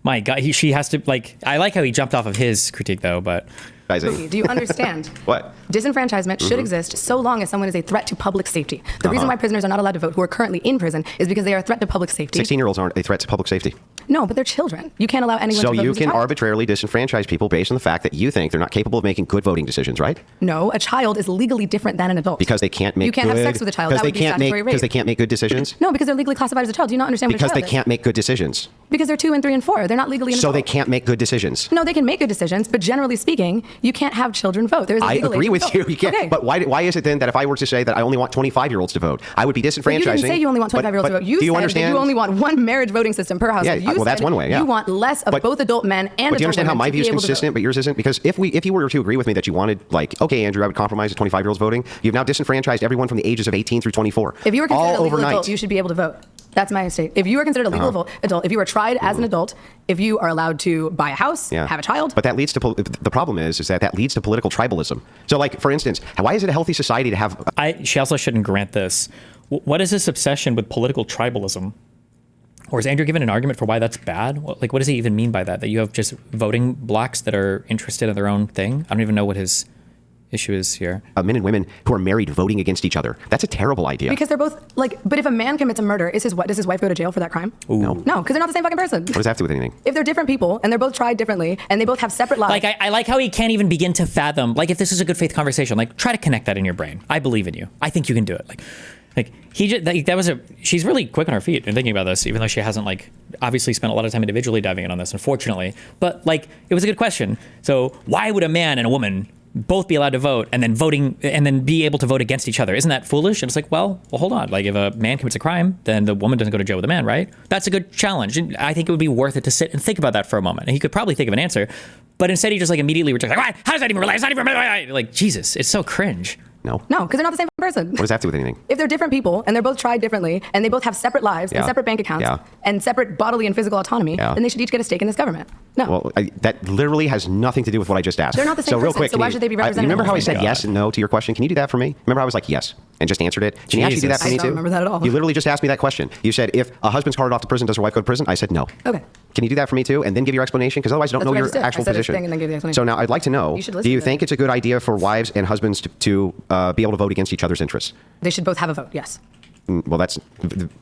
My God, she has to like. I like how he jumped off of his critique though, but Isaac. Do you understand? What? Disenfranchisement should exist so long as someone is a threat to public safety. The reason why prisoners are not allowed to vote who are currently in prison is because they are a threat to public safety. 16-year-olds aren't a threat to public safety. No, but they're children. You can't allow anyone So to vote you who's a can child. arbitrarily disenfranchise people based on the fact that you think they're not capable of making good voting decisions, right? No, a child is legally different than an adult. Because they can't make You can't good, have sex with a child. Because That they would be can't make statutory rape. because they can't make good decisions. No, because they're legally classified as a child. Do you not understand what a Because child they is? can't make good decisions. Because they're 2 and 3 and 4. They're not legally an So adult. they can't make good decisions. No, they can make good decisions, but generally speaking, you can't have children vote. There is a I legal agree age with to you. vote. You can't. Okay. But why is it then that if I were to say that I only want 25-year-olds to vote, I would be disenfranchising? But you didn't say you only want 25-year-olds to vote. You do you said understand? that you only want one marriage voting system per household. Yeah, You well, that's said one way, yeah. You want less of But- both adult men and But do adult you understand how women my to view be is able to vote. consistent, but yours isn't? Because if you were to agree with me that you wanted, like, okay, Andrew, I would compromise the 25-year-olds voting, you've now disenfranchised everyone from the ages of 18 through 24. If you were considered all a legal overnight. adult, you should be able to vote. That's my state. If you are considered a legal adult, if you are tried as an adult, if you are allowed to buy a house, Yeah. have a child. But that leads to the problem is that leads to political tribalism. So, like, for instance, why is it a healthy society to have? she also shouldn't grant this. What is this obsession with political tribalism? Or is Andrew given an argument for why that's bad? Like, what does he even mean by that? That you have just voting blocks that are interested in their own thing? I don't even know what his issue is here. Men and women who are married voting against each other. That's a terrible idea. Because they're both like, but if a man commits a murder, does his wife go to jail for that crime? No. No, because they're not the same fucking person. What does that have to do with anything? If they're different people and they're both tried differently and they both have separate lives. Like, I like how he can't even begin to fathom, like, if this is a good faith conversation, like, try to connect that in your brain. I believe in you. I think you can do it. Like he just, she's really quick on her feet and thinking about this, even though she hasn't, like, obviously spent a lot of time individually diving in on this, unfortunately. But, like, it was a good question. So why would a man and a woman both be allowed to vote and then be able to vote against each other? Isn't that foolish? And it's like, well, hold on. Like, if a man commits a crime, then the woman doesn't go to jail with the man, right? That's a good challenge. And I think it would be worth it to sit and think about that for a moment. And he could probably think of an answer, but instead he just, like, immediately rejects, like, how does that even relate? It's not even relate. Like, Jesus, it's so cringe. No. No, because they're not the same person. What does that have to do with anything? If they're different people and they're both tried differently and they both have separate lives and Yeah. separate bank accounts Yeah. and separate bodily and physical autonomy, Yeah. then they should each get a stake in this government. No. Well, that literally has nothing to do with what I just asked. They're not the same So real person, quick, so can why you- should they be represented? You remember how I Oh said my yes God. and no to your question? Can you do that for me? Remember how I was like yes and just answered it? Can you actually do that for Jesus. me I don't too? remember that at all. You literally just asked me that question. You said if a husband's carted off to prison, does her wife go to prison? I said no. Okay. Can you do that for me too, and then give your explanation? Because otherwise, I don't That's know what I your just did. I actual said his position. thing and then gave the explanation. So now I'd like to know: You should do listen you to think it. it's a good idea for wives and husbands to be able to vote against each other's interests? They should both have a vote, yes. Well,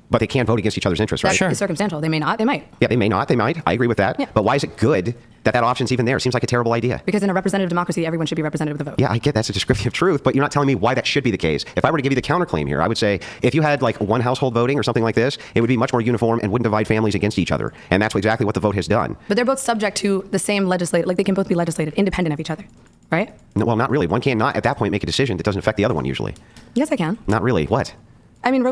but they can't vote against each other's interests, right? That's circumstantial. They may not, they might. Yeah, they may not. They might. I agree with that. Yeah. But why is it good that option's even there? It seems like a terrible idea. Because in a representative democracy, everyone should be represented with a vote. Yeah, I get that's a descriptive truth, but you're not telling me why that should be the case. If I were to give you the counterclaim here, I would say if you had like one household voting or something like this, it would be much more uniform and wouldn't divide families against each other. And that's exactly what the vote has done. But they're both subject to the same legislative, like they can both be legislated independent of each other, right? No, well, not really. One cannot at that point make a decision that doesn't affect the other one usually. Yes, I can. Not really. What? I mean,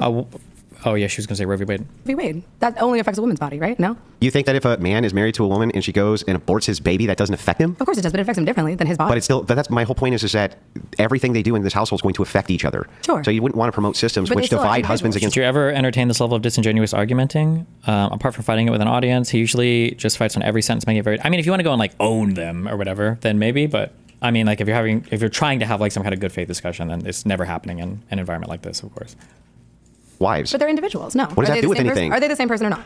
Oh yeah, she was gonna say Roe v. Wade. Roe v. Wade. That only affects a woman's body, right? No? You think that if a man is married to a woman and she goes and aborts his baby, that doesn't affect him? Of course it does, but it affects him differently than his body. But it's still, but that's my whole point is that everything they do in this household is going to affect each other. Sure. So you wouldn't want to promote systems But they which still are divide husbands individuals. against. Did you ever entertain this level of disingenuous argumenting? Apart from fighting it with an audience, he usually just fights on every sentence, making it very. I mean, if you want to go and like own them or whatever, then maybe. But I mean, like if you're trying to have like some kind of good faith discussion, then it's never happening in an environment like this, of course. Wives. But they're individuals. No. What does that do with anything? Are they the same person or not?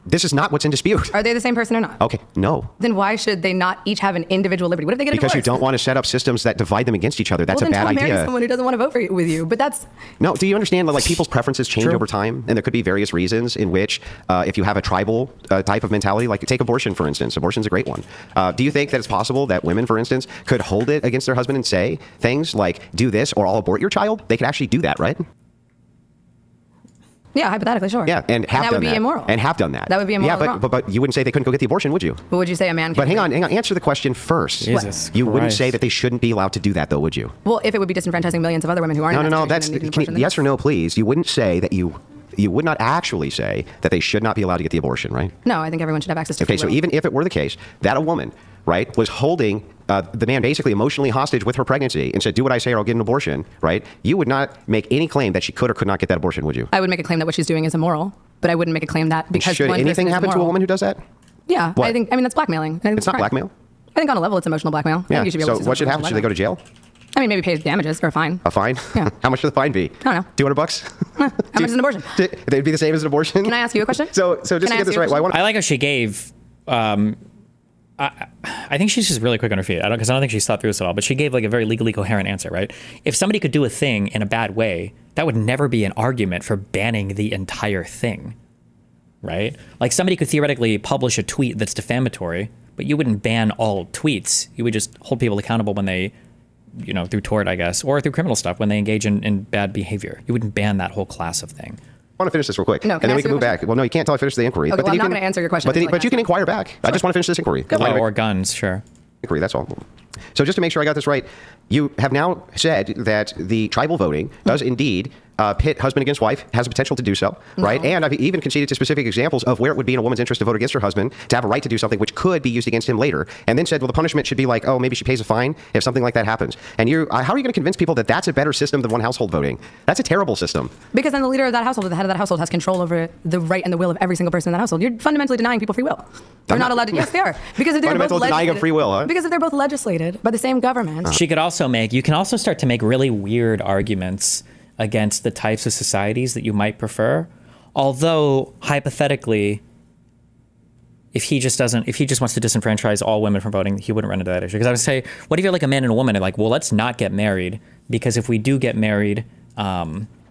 This is not what's in dispute. Are they the same person or not? Okay, no. Then why should they not each have an individual liberty? What if they get a Because you divorce? don't want to set up systems that divide them against each other. That's well, a then bad don't marry idea. someone who doesn't want to vote with you. But that's No, do you understand that like people's preferences change True. over time, and there could be various reasons in which, if you have a tribal type of mentality, like take abortion for instance. Abortion's a great one. Do you think that it's possible that women, for instance, could hold it against their husband and say things like "do this" or "I'll abort your child"? They could actually do that, right? yeah, hypothetically, sure. Yeah, and have that done would be that. immoral. And have done that. That would be immoral. Yeah, but you wouldn't say they couldn't go get the abortion, would you? But would you say a man? But can hang on. Answer the question first. Jesus You wouldn't Christ. say that they shouldn't be allowed to do that, though, would you? Well, if it would be disenfranchising millions of other women who aren't. No, in no, that no. situation That's and need an abortion, then yes or no, please. You wouldn't say that you would not actually say that they should not be allowed to get the abortion, right? No, I think everyone should have access to. Okay, free so will. even if it were the case that a woman, right, was holding the man basically emotionally hostage with her pregnancy and said, "Do what I say or I'll get an abortion," right? You would not make any claim that she could or could not get that abortion, would you? I would make a claim that what she's doing is immoral, but I wouldn't make a claim that because Should one anything person is happen to a immoral. woman who does that? Yeah, What? I think. I mean, that's blackmailing. It's not blackmail. I think on a level, it's emotional blackmail. I Yeah. think you should be able So to what should happen? Should they go to jail? I mean, maybe pay damages or a fine. A fine? Yeah. How much should the fine be? I don't know. $200? How much is an abortion? They'd be the same as an abortion? Can I ask you a question? So just Can to I get ask this you a right, well, I want I like how she gave. I think she's just really quick on her feet. Because I don't think she's thought through this at all. But she gave like a very legally coherent answer, right? If somebody could do a thing in a bad way, that would never be an argument for banning the entire thing, right? Like somebody could theoretically publish a tweet that's defamatory, but you wouldn't ban all tweets. You would just hold people accountable when they, through tort, I guess, or through criminal stuff when they engage in bad behavior. You wouldn't ban that whole class of thing. I want to finish this real quick. No, and can I then we ask can you a move back. question? Well, no, you can't until I finish the inquiry. Okay, but well, then I'm you not can, gonna answer your question But, then, until I but you can ask inquire back. I just want to finish this inquiry. Or guns, sure. Inquiry, that's all. So just to make sure I got this right, you have now said that the tribal voting does indeed pit husband against wife, has the potential to do so, right? And I've even conceded to specific examples of where it would be in a woman's interest to vote against her husband, to have a right to do something which could be used against him later, and then said, well, the punishment should be like, oh, maybe she pays a fine if something like that happens. And how are you going to convince people that that's a better system than one household voting? That's a terrible system. Because then the leader of that household, or the head of that household, has control over the right and the will of every single person in that household. You're fundamentally denying people free will. They're not allowed to. Yes, they are. Because if they're both Fundamental denying of legislated- free will, huh? Because if they're both legislated by the same government. You can also start to make really weird arguments against the types of societies that you might prefer. Although, hypothetically, if he just wants to disenfranchise all women from voting, he wouldn't run into that issue. Because I would say, what if you're like a man and a woman and like, well, let's not get married, because if we do get married,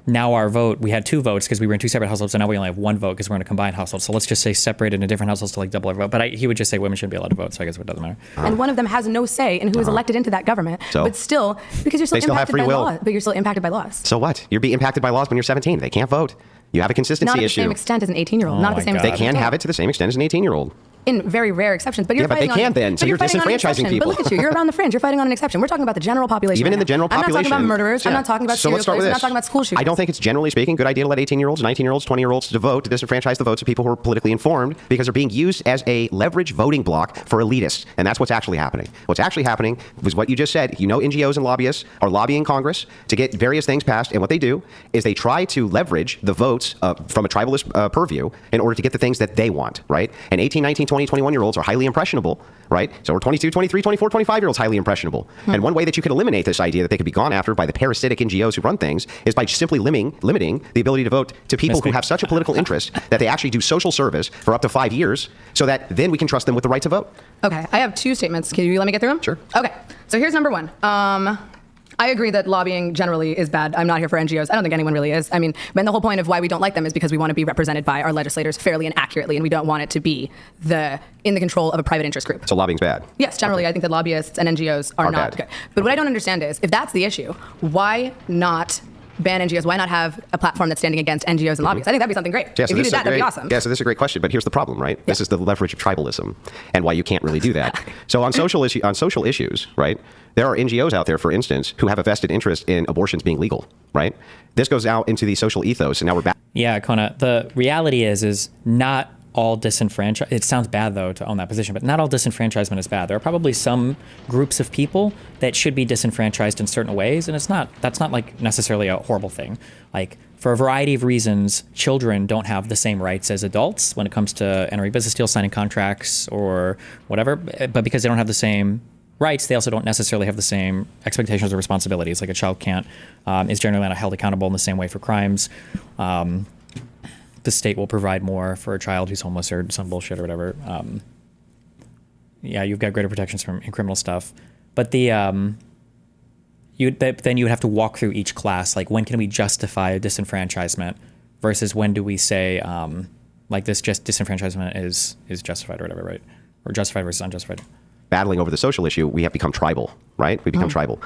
now our vote, we had 2 votes because we were in 2 separate households, so now we only have 1 vote because we're in a combined household. So let's just say separated in different households to like double our vote. But he would just say women shouldn't be allowed to vote, so I guess it doesn't matter. And one of them has no say in who is elected into that government. So? But still, because you're still They still have impacted free by will. law. But you're still impacted by laws. So what? You're being impacted by laws when you're 17. They can't vote. You have a consistency Not at the issue. same extent as an 18-year-old. Oh Not at the my same God. extent. They can have it to the same extent as an 18-year-old. In very rare exceptions, but you're Yeah, but they fighting can on, then, but so you're fighting on an disenfranchising exception. people. But look at you, you're around the fringe. You're fighting on an exception. We're talking about the general population. Even in the general I'm not population. talking about murderers. I'm Yeah. not talking about So serial let's start killers. with I'm this. not talking about school shooters. I don't think it's generally speaking a good idea to let 18-year-olds, 19-year-olds, 20-year-olds to vote, to disenfranchise the votes of people who are politically informed, because they're being used as a leverage voting block for elitists. And that's what's actually happening. What's actually happening was what you just said. NGOs and lobbyists are lobbying Congress to get various things passed. And what they do is they try to leverage the votes from a tribalist purview in order to get the things that they want, right? And 18, 19, 20, 21-year-olds are highly impressionable, right? So we're 22, 23, 24, 25-year-olds highly impressionable. And one way that you could eliminate this idea that they could be gone after by the parasitic NGOs who run things is by simply limiting the ability to vote to people who have such a political interest that they actually do social service for up to 5 years, so that then we can trust them with the right to vote. Okay, I have 2 statements. Can you let me get through them? Sure. Okay, so here's number 1. I agree that lobbying generally is bad. I'm not here for NGOs. I don't think anyone really is. I mean, and the whole point of why we don't like them is because we want to be represented by our legislators fairly and accurately, and we don't want it to be in the control of a private interest group. So lobbying's bad. Yes, generally, I think that lobbyists and NGOs are not bad. good. But what I don't understand is, if that's the issue, why not ban NGOs? Why not have a platform that's standing against NGOs and lobbyists? I think that'd be something great. Yeah, If you did that, that'd be awesome. Yeah, so this is a great question, but here's the problem, right? This is the leverage of tribalism and why you can't really do that. So on social issues, right, there are NGOs out there, for instance, who have a vested interest in abortions being legal, right? This goes out into the social ethos, and now we're back. Yeah, Kona, the reality is not all disenfranchisement. It sounds bad, though, to own that position, but not all disenfranchisement is bad. There are probably some groups of people that should be disenfranchised in certain ways, and that's not like necessarily a horrible thing. Like, for a variety of reasons, children don't have the same rights as adults when it comes to entering business deals, signing contracts, or whatever, but because they don't have the same rights, they also don't necessarily have the same expectations or responsibilities. Like a child is generally not held accountable in the same way for crimes. The state will provide more for a child who's homeless or some bullshit or whatever. You've got greater protections in criminal stuff. But then you would have to walk through each class. Like, when can we justify a disenfranchisement versus when do we say, like, this just disenfranchisement is justified or whatever, right? Or justified versus unjustified. Battling over the social issue, we have become tribal, right? We become tribal.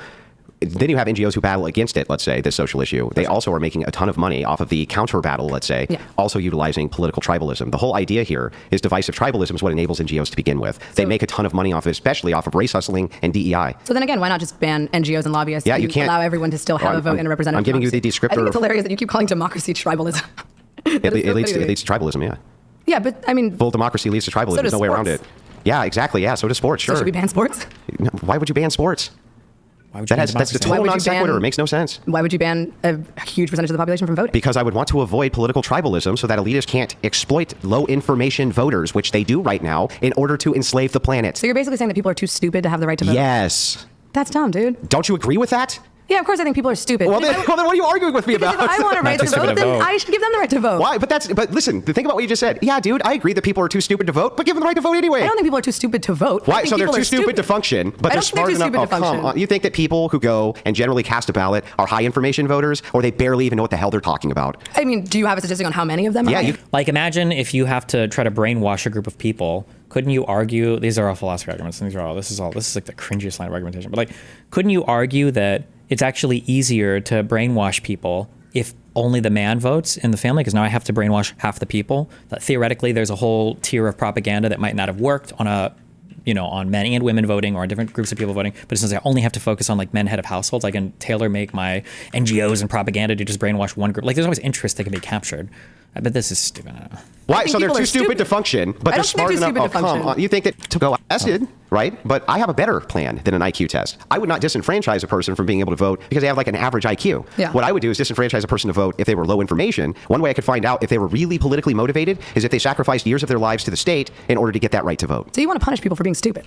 Then you have NGOs who battle against it, let's say, this social issue. They also are making a ton of money off of the counter battle, let's say, also utilizing political tribalism. The whole idea here is divisive tribalism is what enables NGOs to begin with. They make a ton of money off of it, especially off of race hustling and DEI. So then again, why not just ban NGOs and lobbyists? Yeah, you can't allow everyone to still have a vote in a representative I'm giving you the descriptor. I think it's hilarious that you keep calling democracy tribalism. It leads to tribalism, yeah. Yeah, but I mean, full democracy leads to tribalism. So There's no way around it. Yeah, exactly. Yeah, so does sports. Sure. So should we ban sports? Why would you ban sports? That's a total non sequitur. It makes no sense. Why would you ban a huge percentage of the population from voting? Because I would want to avoid political tribalism so that elitists can't exploit low information voters, which they do right now, in order to enslave the planet. So you're basically saying that people are too stupid to have the right to vote? Yes. That's dumb, dude. Don't you agree with that? Yeah, of course I think people are stupid. Well, then what are you arguing with me about? If I want a right to vote, then I should give them the right to vote. Why? But listen, think about what you just said. Yeah, dude, I agree that people are too stupid to vote, but give them the right to vote anyway. I don't think people are too stupid to vote. Why? So they're too stupid to function, but they're smart enough. Oh, come on. You think that people who go and generally cast a ballot are high information voters, or they barely even know what the hell they're talking about? I mean, do you have a statistic on how many of them are? Yeah. Like, imagine if you have to try to brainwash a group of people. Couldn't you argue? These are all philosophy arguments. This is like the cringiest line of argumentation. But like, couldn't you argue that it's actually easier to brainwash people if only the man votes in the family? Because now I have to brainwash half the people. That theoretically, there's a whole tier of propaganda that might not have worked on on men and women voting or on different groups of people voting. But since I only have to focus on like men head of households, I can tailor make my NGOs and propaganda to just brainwash one group. Like, there's always interest that can be captured. I bet this is stupid. I don't know. Why? So they're too stupid to function, but they're smart enough. Oh, come on. You think that to go tested, right? But I have a better plan than an IQ test. I would not disenfranchise a person from being able to vote because they have like an average IQ. Yeah. What I would do is disenfranchise a person to vote if they were low information. One way I could find out if they were really politically motivated is if they sacrificed years of their lives to the state in order to get that right to vote. So you want to punish people for being stupid?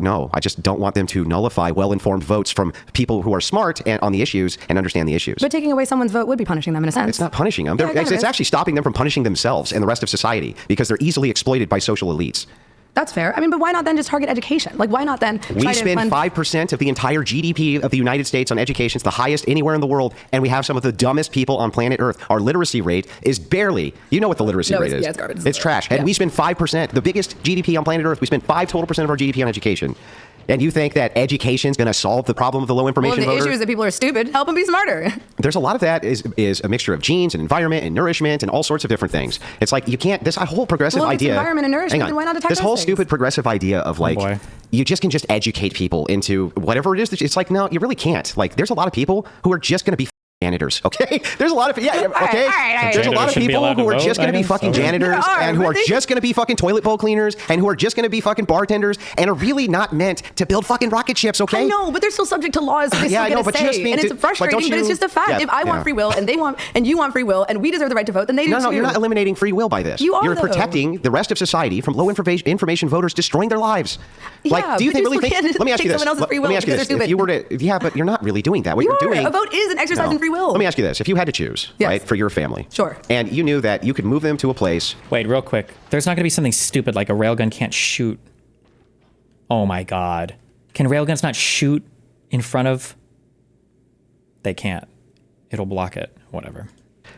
No, I just don't want them to nullify well-informed votes from people who are smart and on the issues and understand the issues. But taking away someone's vote would be punishing them in a sense. It's not punishing them. Yeah, it's actually stopping them from punishing themselves and the rest of society because they're easily exploited by social elites. That's fair. I mean, but why not then just target education? Like, why not then we spend 5% of the entire GDP of the United States on education. It's the highest anywhere in the world, and we have some of the dumbest people on planet Earth. Our literacy rate is barely, you know what the literacy rate is. Yeah, it's garbage. It's trash. And we spend 5%, the biggest GDP on planet Earth, we spend 5% total of our GDP on education. And you think that education is going to solve the problem of the low information voter? Well, the issue is that people are stupid. Help them be smarter. There's a lot of that is a mixture of genes and environment and nourishment and all sorts of different things. It's like you can't, this whole progressive idea. Well, environment and nourishment, then why not attack this whole those stupid progressive idea of like, you just can just educate people into whatever it is. It's like, no, you really can't. Like, there's a lot of people who are just going to be janitors, okay? There's a lot of there's a lot of people who are just going to be fucking janitors and who are just going to be fucking toilet bowl cleaners and who are just going to be fucking bartenders and are really not meant to build fucking rocket ships, okay? I know, but they're still subject to laws. So they still get a say, and it's frustrating, but it's just a fact. If I want free will and they want, and you want free will, and we deserve the right to vote, then they do too. No, you're not eliminating free will by this. You're protecting the rest of society from low information voters destroying their lives. Like, do you really think? Let me ask you this. Let me ask you this. If you were to, but you're not really doing that. What you're doing. A vote is an exercise in free will. Let me ask you this. If you had to choose, right, for your family. Sure. And you knew that you could move them to a place. Wait, real quick. There's not going to be something stupid like a railgun can't shoot. Oh my God. Can railguns not shoot in front of? They can't. It'll block it. Whatever.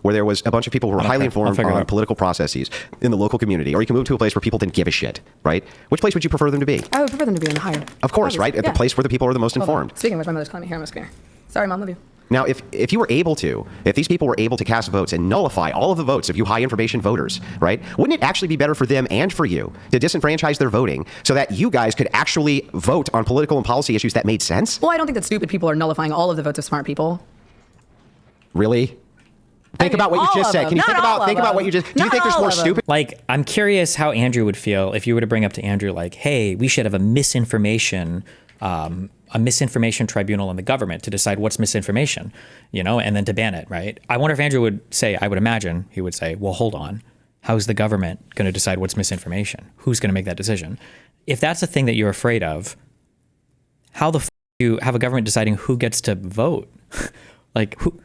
Where there was a bunch of people who were highly informed on political processes in the local community. Or you can move to a place where people didn't give a shit, right? Which place would you prefer them to be? I would prefer them to be in the higher. Of course, right? At the place where the people are the most informed. Speaking of which, my mother's calling me. Here, I'm a screener. Sorry, Mom, love you. Now, if you were able to, if these people were able to cast votes and nullify all of the votes of you high information voters, right, wouldn't it actually be better for them and for you to disenfranchise their voting so that you guys could actually vote on political and policy issues that made sense? Well, I don't think that stupid people are nullifying all of the votes of smart people. Really? Think about what you just said. Can you think about what you just... Do you think there's more stupid... Like, I'm curious how Andrew would feel if you were to bring up to Andrew, like, hey, we should have a misinformation tribunal in the government to decide what's misinformation, you know, and then to ban it, right? I wonder if Andrew would say, I would imagine he would say, well, hold on. How's the government going to decide what's misinformation? Who's going to make that decision? If that's a thing that you're afraid of, how the f do you have a government deciding who gets to vote? Like, who...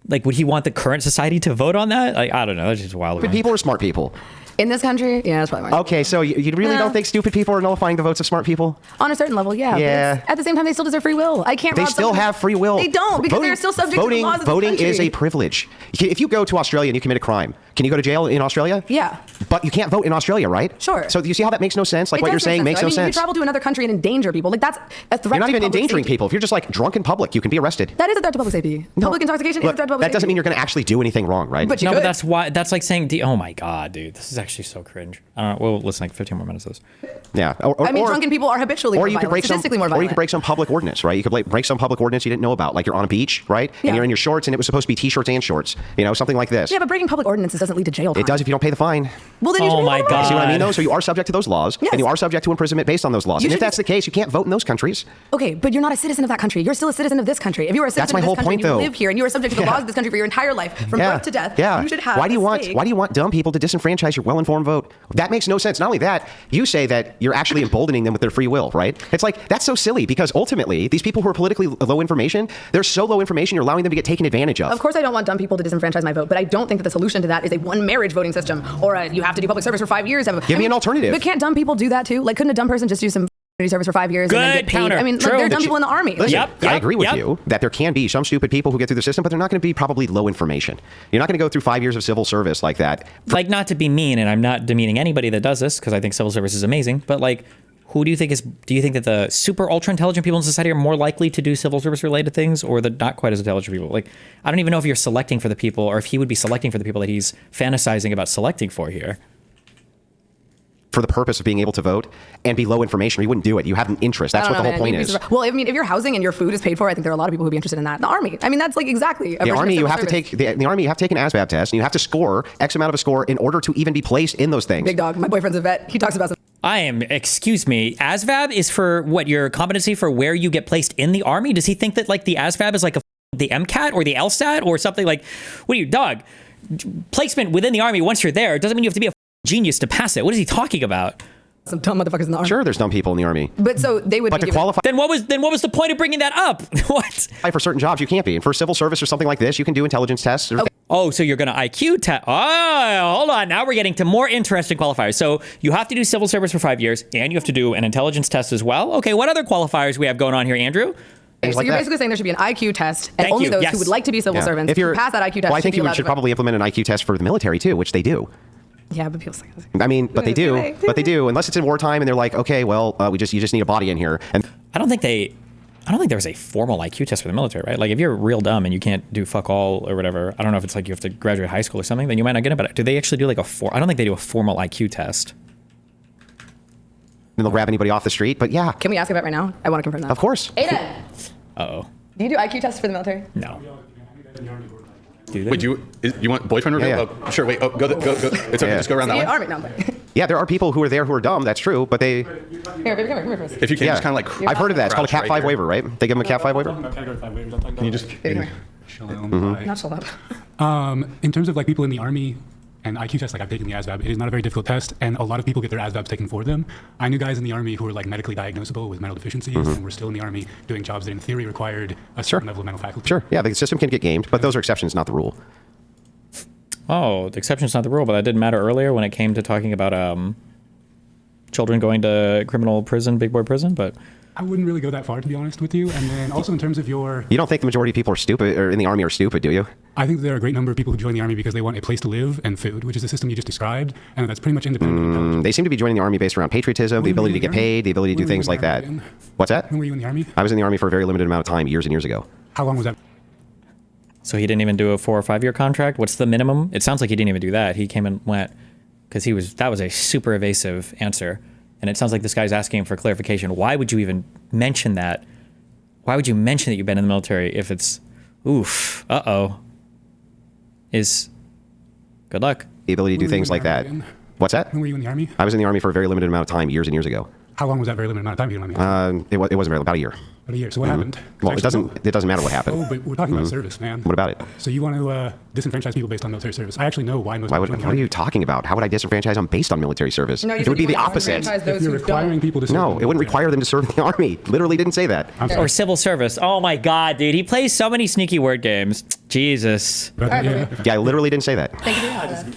Like, would he want the current society to vote on that? Like, I don't know. That's just wild. Stupid people or smart people? In this country, yeah, that's probably more. Okay, so you really don't think stupid people are nullifying the votes of smart people? On a certain level, yeah. Yeah. At the same time, they still deserve free will. I can't. They still have free will. They don't, because they're still subject to the laws of the country. Voting is a privilege. If you go to Australia and you commit a crime, can you go to jail in Australia? Yeah. But you can't vote in Australia, right? Sure. So do you see how that makes no sense? Like, what you're saying makes no sense. I mean, you travel to another country and endanger people. Like, that's a threat. You're not to even public endangering safety. people. If you're just like drunk in public, you can be arrested. That is a threat to public safety. Public intoxication is a threat to public safety. That doesn't mean you're going to actually do anything wrong, right? But you No, could. but that's why. That's like saying, oh my god, dude, this is actually so cringe. I don't know. We'll listen like 15 more minutes of this. Yeah. I mean, drunken people are habitually more violent, statistically more violent. Or you could break some public ordinance, right? You could break some public ordinance you didn't know about, like you're on a beach, right? Yeah. And you're in your shorts, and it was supposed to be t-shirts and shorts, you know, something like this. Yeah, but breaking public ordinances doesn't lead to jail time. It does if you don't pay the fine. Well, then you Oh should my be God. See what I mean, though? So you are subject to those laws, Yes. and you are subject to imprisonment based on those laws. You And if should- that's the case, you can't vote in those countries. Okay, but you're not a citizen of that country. You're still a citizen of this country. If you are a citizen That's my of this whole country point, and you though. live here and you are subject to the laws of this country for your entire life, from birth to death, you should have Why do you a want dumb people to disenfranchise your well-informed vote? That makes no sense. Not only that, you say that you're actually emboldening them with their free will, right? It's like, that's so silly, because ultimately, these people who are politically low information, they're so low information, you're allowing them to get taken advantage of. Of course, I don't want dumb people to disenfranchise my vote, but I don't think that the solution to that is a one-marriage voting system or you have to do public service for 5 years. Give me an alternative. But can't dumb people do that too? Like, couldn't a dumb person just do some community service for 5 years and then Good get paid? counter. I mean, True. like, there are dumb people in the army. Listen, Yep, I agree with yep. you that there can be some stupid people who get through the system, but they're not going to be probably low information. You're not going to go through 5 years of civil service like that. Like, not to be mean, and I'm not demeaning anybody that does this, because I think civil service is amazing, but like, who do you think do you think that the super ultra intelligent people in society are more likely to do civil service related things, or the not quite as intelligent people? Like, I don't even know if you're selecting for the people, or if he would be selecting for the people that he's fantasizing about selecting for here. For the purpose of being able to vote and be low information, you wouldn't do it. You have an interest. That's what the whole point is. Well, I mean, if your housing and your food is paid for, I think there are a lot of people who'd be interested in that. The army. I mean, that's like exactly. The army, you have to take the army. You have to take an ASVAB test, and you have to score X amount of a score in order to even be placed in those things. Big dog. My boyfriend's a vet. He talks about some. Excuse me, ASVAB is for what, your competency for where you get placed in the army? Does he think that like the ASVAB is like the MCAT or the LSAT or something? Like, what are you, dog? Placement within the army, once you're there, doesn't mean you have to be a genius to pass it. What is he talking about? Some dumb motherfuckers in the army. Sure, there's dumb people in the army. But so they would But be to qualify Then what was the point of bringing that up? What? for certain jobs, you can't be. And for civil service or something like this, you can do intelligence tests. Or Oh, so you're going to IQ test. Oh, hold on. Now we're getting to more interesting qualifiers. So you have to do civil service for 5 years, and you have to do an intelligence test as well. Okay, what other qualifiers we have going on here, Andrew? So like you're that. basically saying there should be an IQ test, and Thank only you. those Yes. who would like to be civil servants If you're who pass that IQ test. well, I think should be you allowed should to vote. probably implement an IQ test for the military too, which they do. Yeah, but people say. I mean, but they do. But they do, unless it's in wartime, and they're like, okay, well, you just need a body in here. And I don't think there's a formal IQ test for the military, right? Like, if you're real dumb and you can't do fuck all or whatever, I don't know if it's like you have to graduate high school or something, then you might not get it. But do they actually do like I don't think they do a formal IQ test. they'll grab anybody off the street. But yeah, Can we ask about right now? I want to confirm that. of course. Aiden, Uh-oh. do you do IQ tests for the military? No. Do they? Wait, you want boyfriend review? Yeah. Oh, sure. Wait. Oh, go. It's okay. Yeah. Just go around that way. Army, no. Here, Yeah, there are people who are there who are dumb. That's true, but they. baby, come here first. If you can, Yeah, just kind of like. I've heard of that. It's called a crouch Cat right 5 here. waiver, right? They give them a Cat 5 waiver. Can you just? Baby, come here. Mm-hmm. Not chill up. In terms of like people in the army and IQ tests, like I've taken the ASVAB, it is not a very difficult test, and a lot of people get their ASVABs taken for them. I knew guys in the army who were like medically diagnosable with mental deficiencies and were still in the army doing jobs that in theory required a certain level of mental faculty. Sure. Yeah, the system can get gamed, but those are exceptions, not the rule. Oh, the exception's not the rule, but that didn't matter earlier when it came to talking about children going to criminal prison, big boy prison, but I wouldn't really go that far, to be honest with you. And then also in terms of your, You don't think the majority of people are stupid or in the army are stupid, do you? I think there are a great number of people who join the army because they want a place to live and food, which is the system you just described, and that's pretty much independent of intelligence. They seem to be joining the army based around patriotism, the When were ability you to in get the army? paid, the ability to do When were you things in like the that. army? What's that? When were you in the army? I was in the army for a very limited amount of time, years and years ago. How long was that? So he didn't even do a 4 or 5 year contract? What's the minimum? It sounds like he didn't even do that. He came and went because that was a super evasive answer. And it sounds like this guy's asking for clarification. Why would you even mention that? Why would you mention that you've been in the military if it's, oof, good luck. The ability to do things like that. What's that? When were you in the Army? I was in the Army for a very limited amount of time, years and years ago. How long was that very limited amount of time, if you don't mind me? It wasn't very, about a year. About a year. So what happened? Well, it doesn't matter what happened. Oh, but we're talking about service, man. What about it? So you want to disenfranchise people based on military service? I actually know why most What people join the are Army. you talking about? How would I disenfranchise them based on military service? No, you It said would be you the want to opposite. disenfranchise those If you're who requiring don't. people to serve No, in the it wouldn't military. require them to serve in the Army. Literally didn't say that. I'm sorry. Or civil service. Oh my God, dude. He plays so many sneaky word games. Jesus. But, All right, yeah. Yeah, I literally didn't say that. Thank you for your help.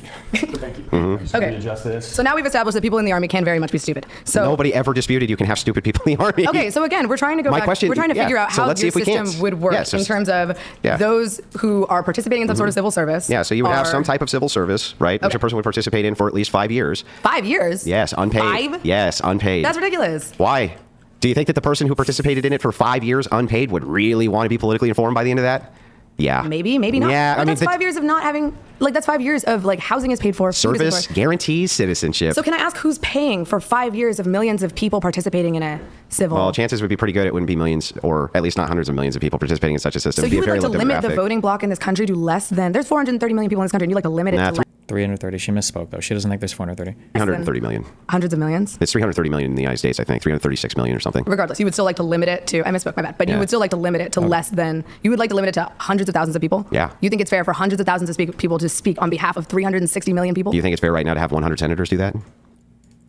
Thank you. Okay. Adjust this. So now we've established that people in the Army can very much be stupid. So Nobody ever disputed you can have stupid people in the Army. Okay, so again, we're trying to go My back. question- we're trying to yeah, figure out so how let's see your if we can. system would work Yeah, so- in terms of Yeah. those who are participating in some sort of civil service. Yeah, so you would have are- some type of civil service, right? Which Okay. a person would participate in for at least 5 years. 5 years. Yes, unpaid. 5? Yes, unpaid. That's ridiculous. Why? Do you think that the person who participated in it for 5 years unpaid would really want to be politically informed by the end of that? Yeah. Maybe, maybe not. Yeah, but I mean, that's 5 years of not having, like, that's 5 years of, like, housing is paid for. food is paid service for. guarantees citizenship. So can I ask who's paying for 5 years of millions of people participating in a civil? Well, chances would be pretty good it wouldn't be millions, or at least not hundreds of millions of people participating in such a system. so It'd be you a would very like to low limit the demographic. voting block in this country to less than, there's 430 million people in this country, and you like to limit it Nah, to 330. She misspoke, though. She doesn't think there's 430. 330 million. hundreds of millions? It's 330 million in the United States, I think. 336 million or something. Regardless, you would still like to limit it to, I misspoke, my bad, but you Yeah. would still like to limit it to less than, you would like to limit it to hundreds of thousands of people? Yeah. You think it's fair for hundreds of thousands of people to speak on behalf of 360 million people? Do you think it's fair right now to have 100 senators do that?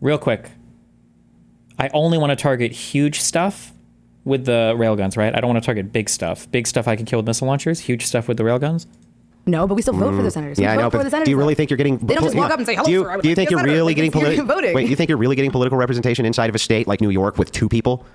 Real quick. I only want to target huge stuff with the railguns, right? I don't want to target big stuff. Big stuff I can kill with missile launchers. Huge stuff with the railguns. No, but we still vote for the senators. Yeah, I We know, vote for the but senators, do you really though. think you're getting... They don't just walk up and say, hello, do you, sir, I would do you like think to be a you're senator. really Like, getting... you're voting. Wait, you think you're really getting political representation inside of a state like New York with 2 people?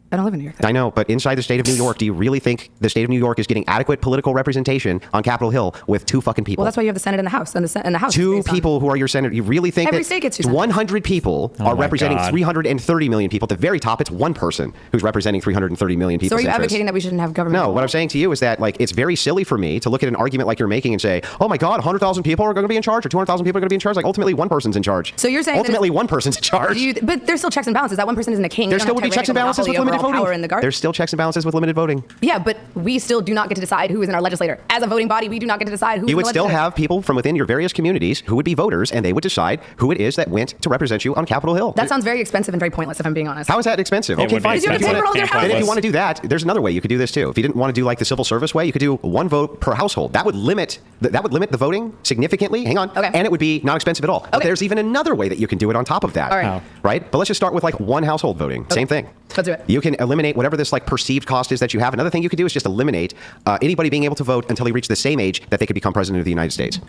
I don't live in New York. I know, but inside the state of New York, do you really think the state of New York is getting adequate political representation on Capitol Hill with 2 fucking people? Well, that's why you have the Senate and the House. And the House is 2 based on- people who are your senator. You really think Every that state gets 2 senators. 100 people are my representing God. 330 million people? At the very top, it's 1 person who's representing 330 million people. So are you advocating that we shouldn't have government? No, what I'm saying to you is that like it's very silly for me to look at an argument like you're making and say, "Oh my God, 100,000 people are going to be in charge, or 200,000 people are going to be in charge." Like ultimately, 1 person's in charge. So you're saying that ultimately 1 person's in charge. But there's still checks and balances. That 1 person isn't a king. There You still don't would be have checks and balances with tyrannical limited monopoly voting. over power in the guard. There's still checks and balances with limited voting. Yeah, but we still do not get to decide who is in our legislature. As a voting body, we do not get to decide who is You in would the still legislature. have people from within your various communities who would be voters, and they would decide who it is that went to represent you on Capitol Hill. That sounds very expensive and very pointless, if I'm being honest. How is that expensive? It Okay, would be fine. Because you have to pay If you for all their wanna- houses. Then if you want to do that, there's another way you could do this too. If you didn't want to do like the civil service way, you could do 1 vote per household. That would limit the voting significantly. Hang on. Okay. And it would be not expensive at all. But Okay. there's even another way that you can do it on top of that. All right. How? Right? But let's just start with like 1 household voting. Same thing. Let's do it. You can eliminate whatever this like perceived cost is that you have. Another thing you could do is just eliminate anybody being able to vote until they reach the same age that they could become president of the United States.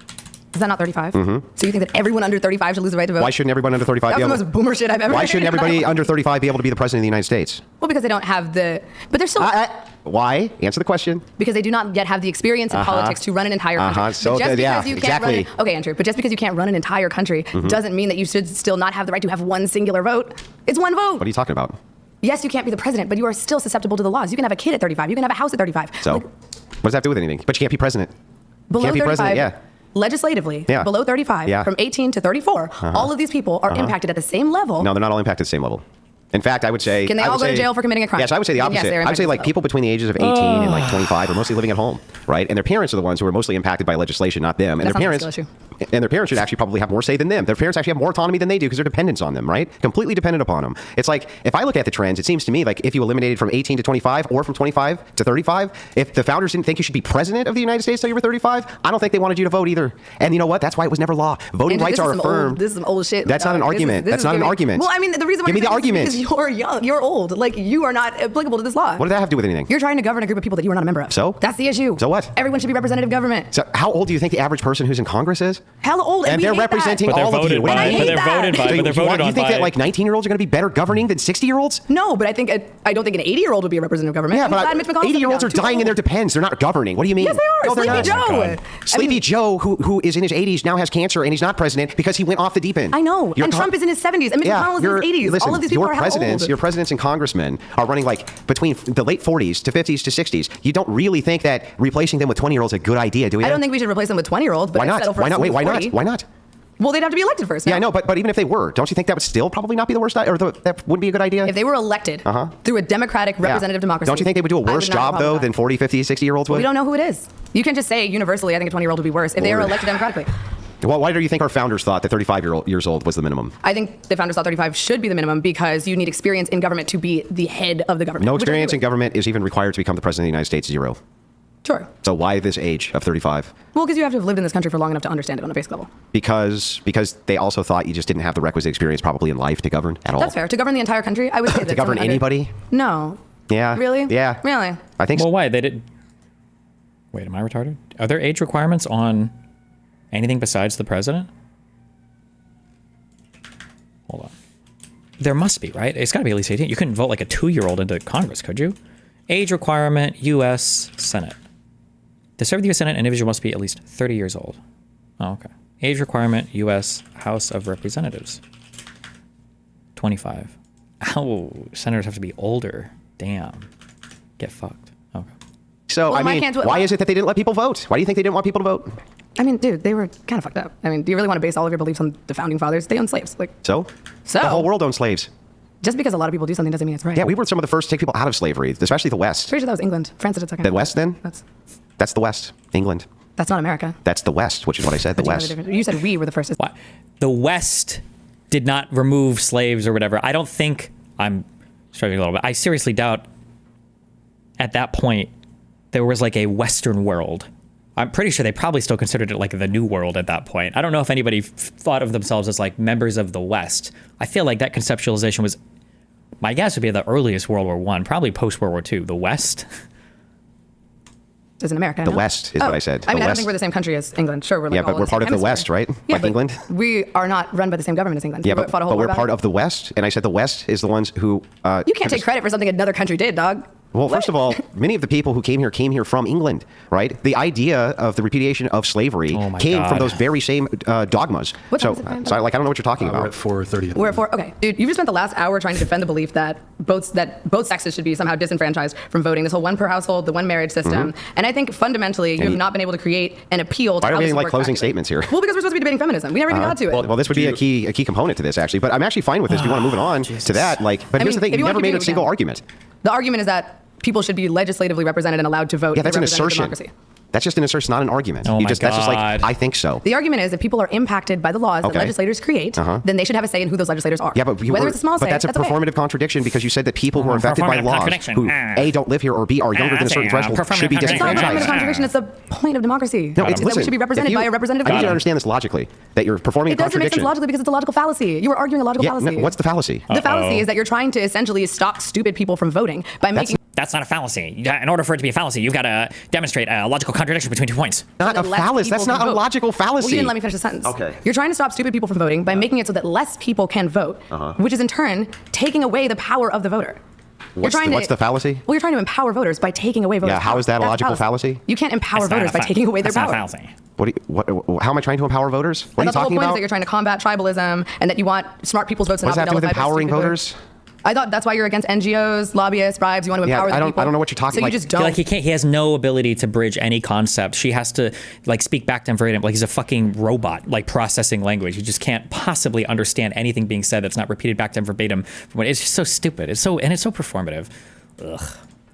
Is that not 35? So you think that everyone under 35 should lose the right to vote? Why shouldn't everyone under 35 That be was the able most boomer shit I've ever Why heard. shouldn't everybody under 35 be able to be the president of the United States? Well, because they don't have the... But they're still... Why? Answer the question. because they do not yet have the experience in politics to run an entire country. So, But just because yeah, you can't exactly. run okay, Andrew, but just because you can't run an entire country doesn't mean that you should still not have the right to have 1 singular vote. It's 1 vote. What are you talking about? Yes, you can't be the president, but you are still susceptible to the laws. You can have a kid at 35. You can have a house at 35. So, Like, what does that have to do with anything? But you can't be president. below can't be 35, president, yeah. legislatively, Yeah. below 35, Yeah. from 18 to 34, all of these people are impacted at the same level. No, they're not all impacted at the same level. In fact, I would say... Can they I all would go to say- jail for committing a crime? Yes, I would say the Then yes, opposite. they are I would say impacted like as people between the ages of 18 and like 25 are mostly living at home, right? And their parents are the ones who are mostly impacted by legislation, not them. And That's their not a parents... skill And their parents should actually probably have more say than them. Their parents actually have more autonomy than they do because they're dependents on them, right? Completely dependent upon them. It's like, if I look at the trends, it seems to me like if you eliminated from 18 to 25 or from 25 to 35, if the founders didn't think you should be president of the United States till you were 35, I don't think they wanted you to vote either. And you know what? That's why it was never law. Voting Andrew, rights this are is some affirmed. Old, this is some old shit. That's not an This is- argument. this That's is not an giving- argument. Well, I mean, the reason why Give me you're the saying this argument. is because you're young, you're old. Like, you are not applicable to this law. What did that have to do with anything? You're trying to govern a group of people that you are not a member of. So? That's the issue. So what? Everyone should be representative government. So how old do you think the average person who's in Congress is? Hella old, and they're we hate representing But they're all of you. voted What do by. you But mean? they're voted by. But they're voted on You think by. that like 19-year-olds are going to be better governing than 60-year-olds? No, but I don't think an 80-year-old would be a representative government. Yeah, I'm glad but Mitch McConnell's 80-year-olds are stepping down. dying in their Too depends. They're not governing. What do you mean? Yes, they are. No, they're Sleepy not. Joe. God. Sleepy Joe, who is in his 80s, now has cancer, and he's not president because he went off the deep end. I know. And Trump is in his 70s, and Mitch McConnell is in his 80s. Listen, All of these people your are hella presidents, old. your presidents and congressmen are running like between the late 40s to 50s to 60s. You don't really think that replacing them with 20-year-olds is a good idea, do we? I don't think we should replace them with 20-year-olds, but Why I'd not? settle for Why not? Wait, why not? 40. Why not? Well, they'd have to be elected first. Yeah, no? I know, but even if they were, don't you think that would still probably not be the worst, or that wouldn't be a good idea? If they were elected through a democratic representative democracy. Don't you think they would do a I worse would not job, have a problem though, with than that. 40, 50, 60-year-olds would? We don't know who it is. You can just say universally, I think a 20-year-old would be worse if they were Lord. elected democratically. Well, why do you think our founders thought that 35 years old was the minimum? I think the founders thought 35 should be the minimum because you need experience in government to be the head of the government. No which I agree experience in with. government is even required to become the president of the United States. 0. Sure. So why this age of 35? Well, because you have to have lived in this country for long enough to understand it on a basic level. Because they also thought you just didn't have the requisite experience probably in life to govern at all. That's fair. To govern the entire country, I would say that To govern someone under- anybody? No. Yeah. Really? Yeah. Really? I think Well, so. why? They did. Wait, am I retarded? Are there age requirements on anything besides the president? Hold on. There must be, right? It's got to be at least 18. You couldn't vote like a 2-year-old into Congress, could you? Age requirement, U.S. Senate. To serve the U.S. Senate, an individual must be at least 30 years old. Oh, okay. Age requirement, U.S. House of Representatives. 25. Oh, senators have to be older. Damn. Get fucked. Okay. So, Well, I why mean, can't we- why is it that they didn't let people vote? Why do you think they didn't want people to vote? I mean, dude, they were kind of fucked up. I mean, do you really want to base all of your beliefs on the founding fathers? They owned slaves. Like, So? So? The whole world owned slaves. just because a lot of people do something doesn't mean it's right. Yeah, we were some of the first to take people out of slavery, especially the West. Pretty sure that was England. France did it second. The West, then? That's the West. England. That's not America. That's the West, which is what I said, the But West. you said we were the first. Why? The West did not remove slaves or whatever. I don't think I'm struggling a little bit. I seriously doubt at that point there was like a Western world. I'm pretty sure they probably still considered it like the New World at that point. I don't know if anybody thought of themselves as like members of the West. I feel like that conceptualization was, my guess would be the earliest World War I, probably post World War II. The West. Is in America. The no? West is what I said. I mean, The I don't West. think we're the same country as England. Sure, we're like Yeah, but all in we're the part same of the hemisphere. West, right? Yeah, Like but England? We are not run by the same government as England. Yeah, We but fought a whole war we're about part it. of the West, and I said the West is the ones who... You can't take credit for something another country did, dog. Well, first of all, many of the people who came here from England, right? The idea of the repudiation of slavery Oh my came from God. those very same dogmas. What So, time is it, man? so, like, I don't know what you're talking We're about. at 4:30. We're at 4. Okay, dude, you've just spent the last hour trying to defend the belief that both sexes should be somehow disenfranchised from voting. This whole one per household, the one marriage system, and I think fundamentally you have not been able to create an appeal to Why are how we this in, like, works closing practically. statements here? Well, because we're supposed to be debating feminism. We never even got to it. Well, this would be a key component to this, actually. But I'm actually fine with this. If you want to move it on to that, like, but I here's mean, the thing: if you you want never to made do a single again. argument. The argument is that people should be legislatively represented and allowed to vote. Yeah, in that's a an representative assertion. democracy. That's just an assertion, not an argument. Oh my That's just like, God. I think so. The argument is if people are impacted by the laws that Okay. legislators create, then they should have a say in who those legislators are. Yeah, but whether it's a small say, that's a okay. performative contradiction because you said that people who are affected by Performative laws, contradiction. who A, don't live here, or B, are younger than a that's certain a threshold, should be performative It's not a disenfranchised. contradiction. It's the point of democracy. No, is it's that we listen, should be represented if you- by a representative I need you to government. understand this logically, that you're performing It a doesn't make sense contradiction. logically because it's a logical fallacy. You are arguing a logical Yeah, fallacy. no, what's the fallacy? The fallacy is that you're trying to essentially stop stupid people from voting by making That's not a fallacy. In order for it to be a fallacy, you've got to demonstrate a logical contradiction between 2 points. Not so a that less fallacy. people That's can not a vote. logical fallacy. Well, you didn't let me finish the sentence. Okay. You're trying to stop stupid people from voting by making it so that less people can vote, which is in turn taking away the power of the voter. What's the fallacy? Well, you're trying to empower voters by taking away voters' Yeah, how power. is that a That's logical fallacy? You can't empower That's not voters a by fa- taking away their that's not power. a fallacy. How am I trying to empower voters? What are you I thought the whole talking point is about? that you're trying to combat tribalism and that you want smart people's votes to What does not that be have to do with nullified by empowering stupid voters? I thought that's why you're against NGOs, lobbyists, bribes. You want to Yeah, empower the I don't- people. I don't know what you're talking So like- you just I feel don't. like he has no ability to bridge any concept. She has to like speak back to him verbatim, like he's a fucking robot, like processing language. You just can't possibly understand anything being said that's not repeated back to him verbatim. It's just so stupid. It's so performative. Ugh.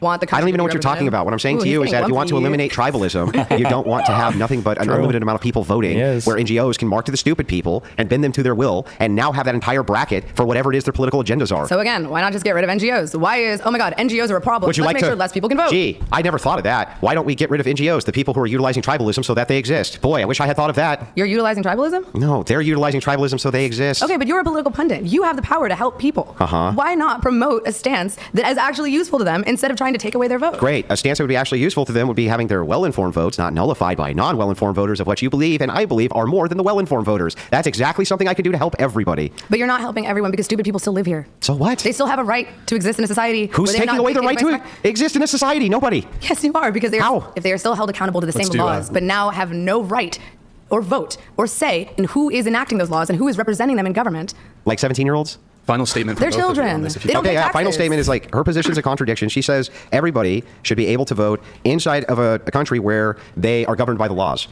Want the I don't even know what you're talking about. What I'm saying to you is that if you want to eliminate tribalism, you don't want to have nothing but an unlimited amount of people voting, Yes. where NGOs can mark to the stupid people and bend them to their will, and now have that entire bracket for whatever it is their political agendas are. So again, why not just get rid of NGOs? Why is, oh my God, NGOs are a problem. Would you Let's like make to? sure less people can vote. Gee, I never thought of that. Why don't we get rid of NGOs, the people who are utilizing tribalism so that they exist? Boy, I wish I had thought of that. You're utilizing tribalism? No, they're utilizing tribalism so they exist. Okay, but you're a political pundit. You have the power to help people. Uh-huh. Why not promote a stance that is actually useful to them instead of trying to take away their vote. Great. A stance that would be actually useful to them would be having their well-informed votes not nullified by non-well-informed voters of what you believe and I believe are more than the well-informed voters. That's exactly something I could do to help everybody. But you're not helping everyone because stupid people still live here. So what? They still have a right to exist in a society. Who's taking away the right to exist in a society? Nobody. Yes, you are, because if they are still held accountable to the same laws, but now have no right or vote or say in who is enacting those laws and who is representing them in government. Like 17-year-olds? Final statement. They're children. Okay, yeah. Final statement is like her position's a contradiction. She says everybody should be able to vote inside of a country where they are governed by the laws.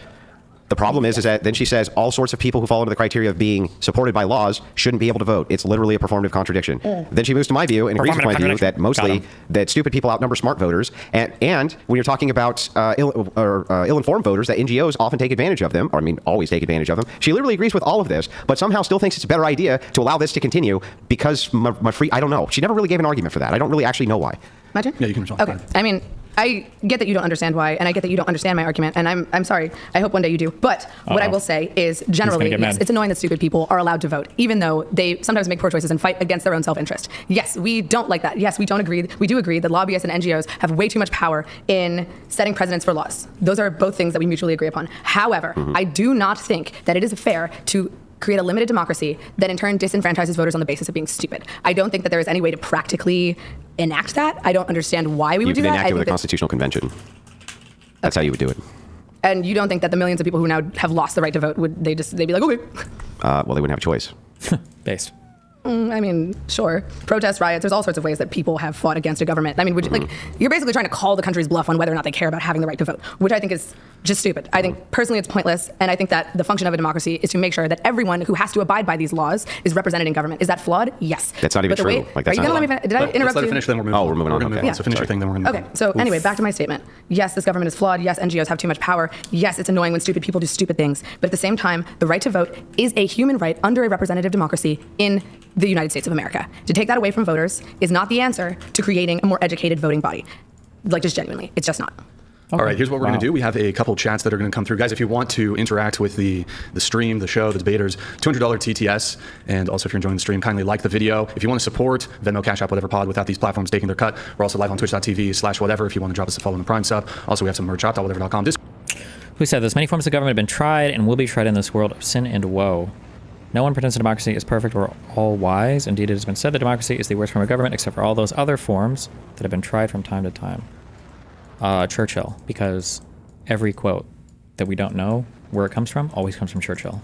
The problem is that then she says all sorts of people who fall into the criteria of being supported by laws shouldn't be able to vote. It's literally a performative contradiction. Then she moves to my view and agrees with my view that mostly that stupid people outnumber smart voters. And when you're talking about ill-informed voters, that NGOs often take advantage of them, or I mean always take advantage of them. She literally agrees with all of this, but somehow still thinks it's a better idea to allow this to continue because I don't know. She never really gave an argument for that. I don't really actually know why. My turn? Yeah, you can respond. Okay. I mean, I get that you don't understand why, and I get that you don't understand my argument, and I'm sorry. I hope one day you do. But what I will say is, generally, yes, it's annoying that stupid people are allowed to vote, even though they sometimes make poor choices and fight against their own self-interest. Yes, we don't like that. Yes, we don't agree. We do agree that lobbyists and NGOs have way too much power in setting precedents for laws. Those are both things that we mutually agree upon. However, I do not think that it is fair to create a limited democracy that in turn disenfranchises voters on the basis of being stupid. I don't think that there is any way to practically enact that. I don't understand why we would do that. You could enact it with a constitutional convention. That's how you would do it. And you don't think that the millions of people who now have lost the right to vote they'd be like, okay. Well, they wouldn't have a choice. Based. I mean, sure. Protests, riots, there's all sorts of ways that people have fought against a government. I mean, you're basically trying to call the country's bluff on whether or not they care about having the right to vote, which I think is just stupid. I think personally it's pointless, and I think that the function of a democracy is to make sure that everyone who has to abide by these laws is represented in government. Is that flawed? Yes. That's not even true. Are you going to let me finish? Did I interrupt Let's let you? her finish, then we're moving on. We're moving on. Okay. Yeah. So finish your thing, then we're going to move on. Okay, so anyway, back to my statement. Yes, this government is flawed. Yes, NGOs have too much power. Yes, it's annoying when stupid people do stupid things. But at the same time, the right to vote is a human right under a representative democracy in the United States of America. To take that away from voters is not the answer to creating a more educated voting body. Like, just genuinely, it's just not. Okay. All right, here's what we're going to do. We have a couple chats that are going to come through. Guys, if you want to interact with the stream, the show, the debaters, $200 TTS. And also, if you're enjoying the stream, kindly like the video. If you want to support Venmo, Cash App, whatever pod without these platforms taking their cut, we're also live on twitch.tv/whatever if you want to drop us a follow in the Prime sub. Also, we have some merch shop.whatever.com. Who said this? Many forms of government have been tried and will be tried in this world of sin and woe. No one pretends that democracy is perfect or all wise. Indeed, it has been said that democracy is the worst form of government except for all those other forms that have been tried from time to time. Churchill, because every quote that we don't know where it comes from always comes from Churchill.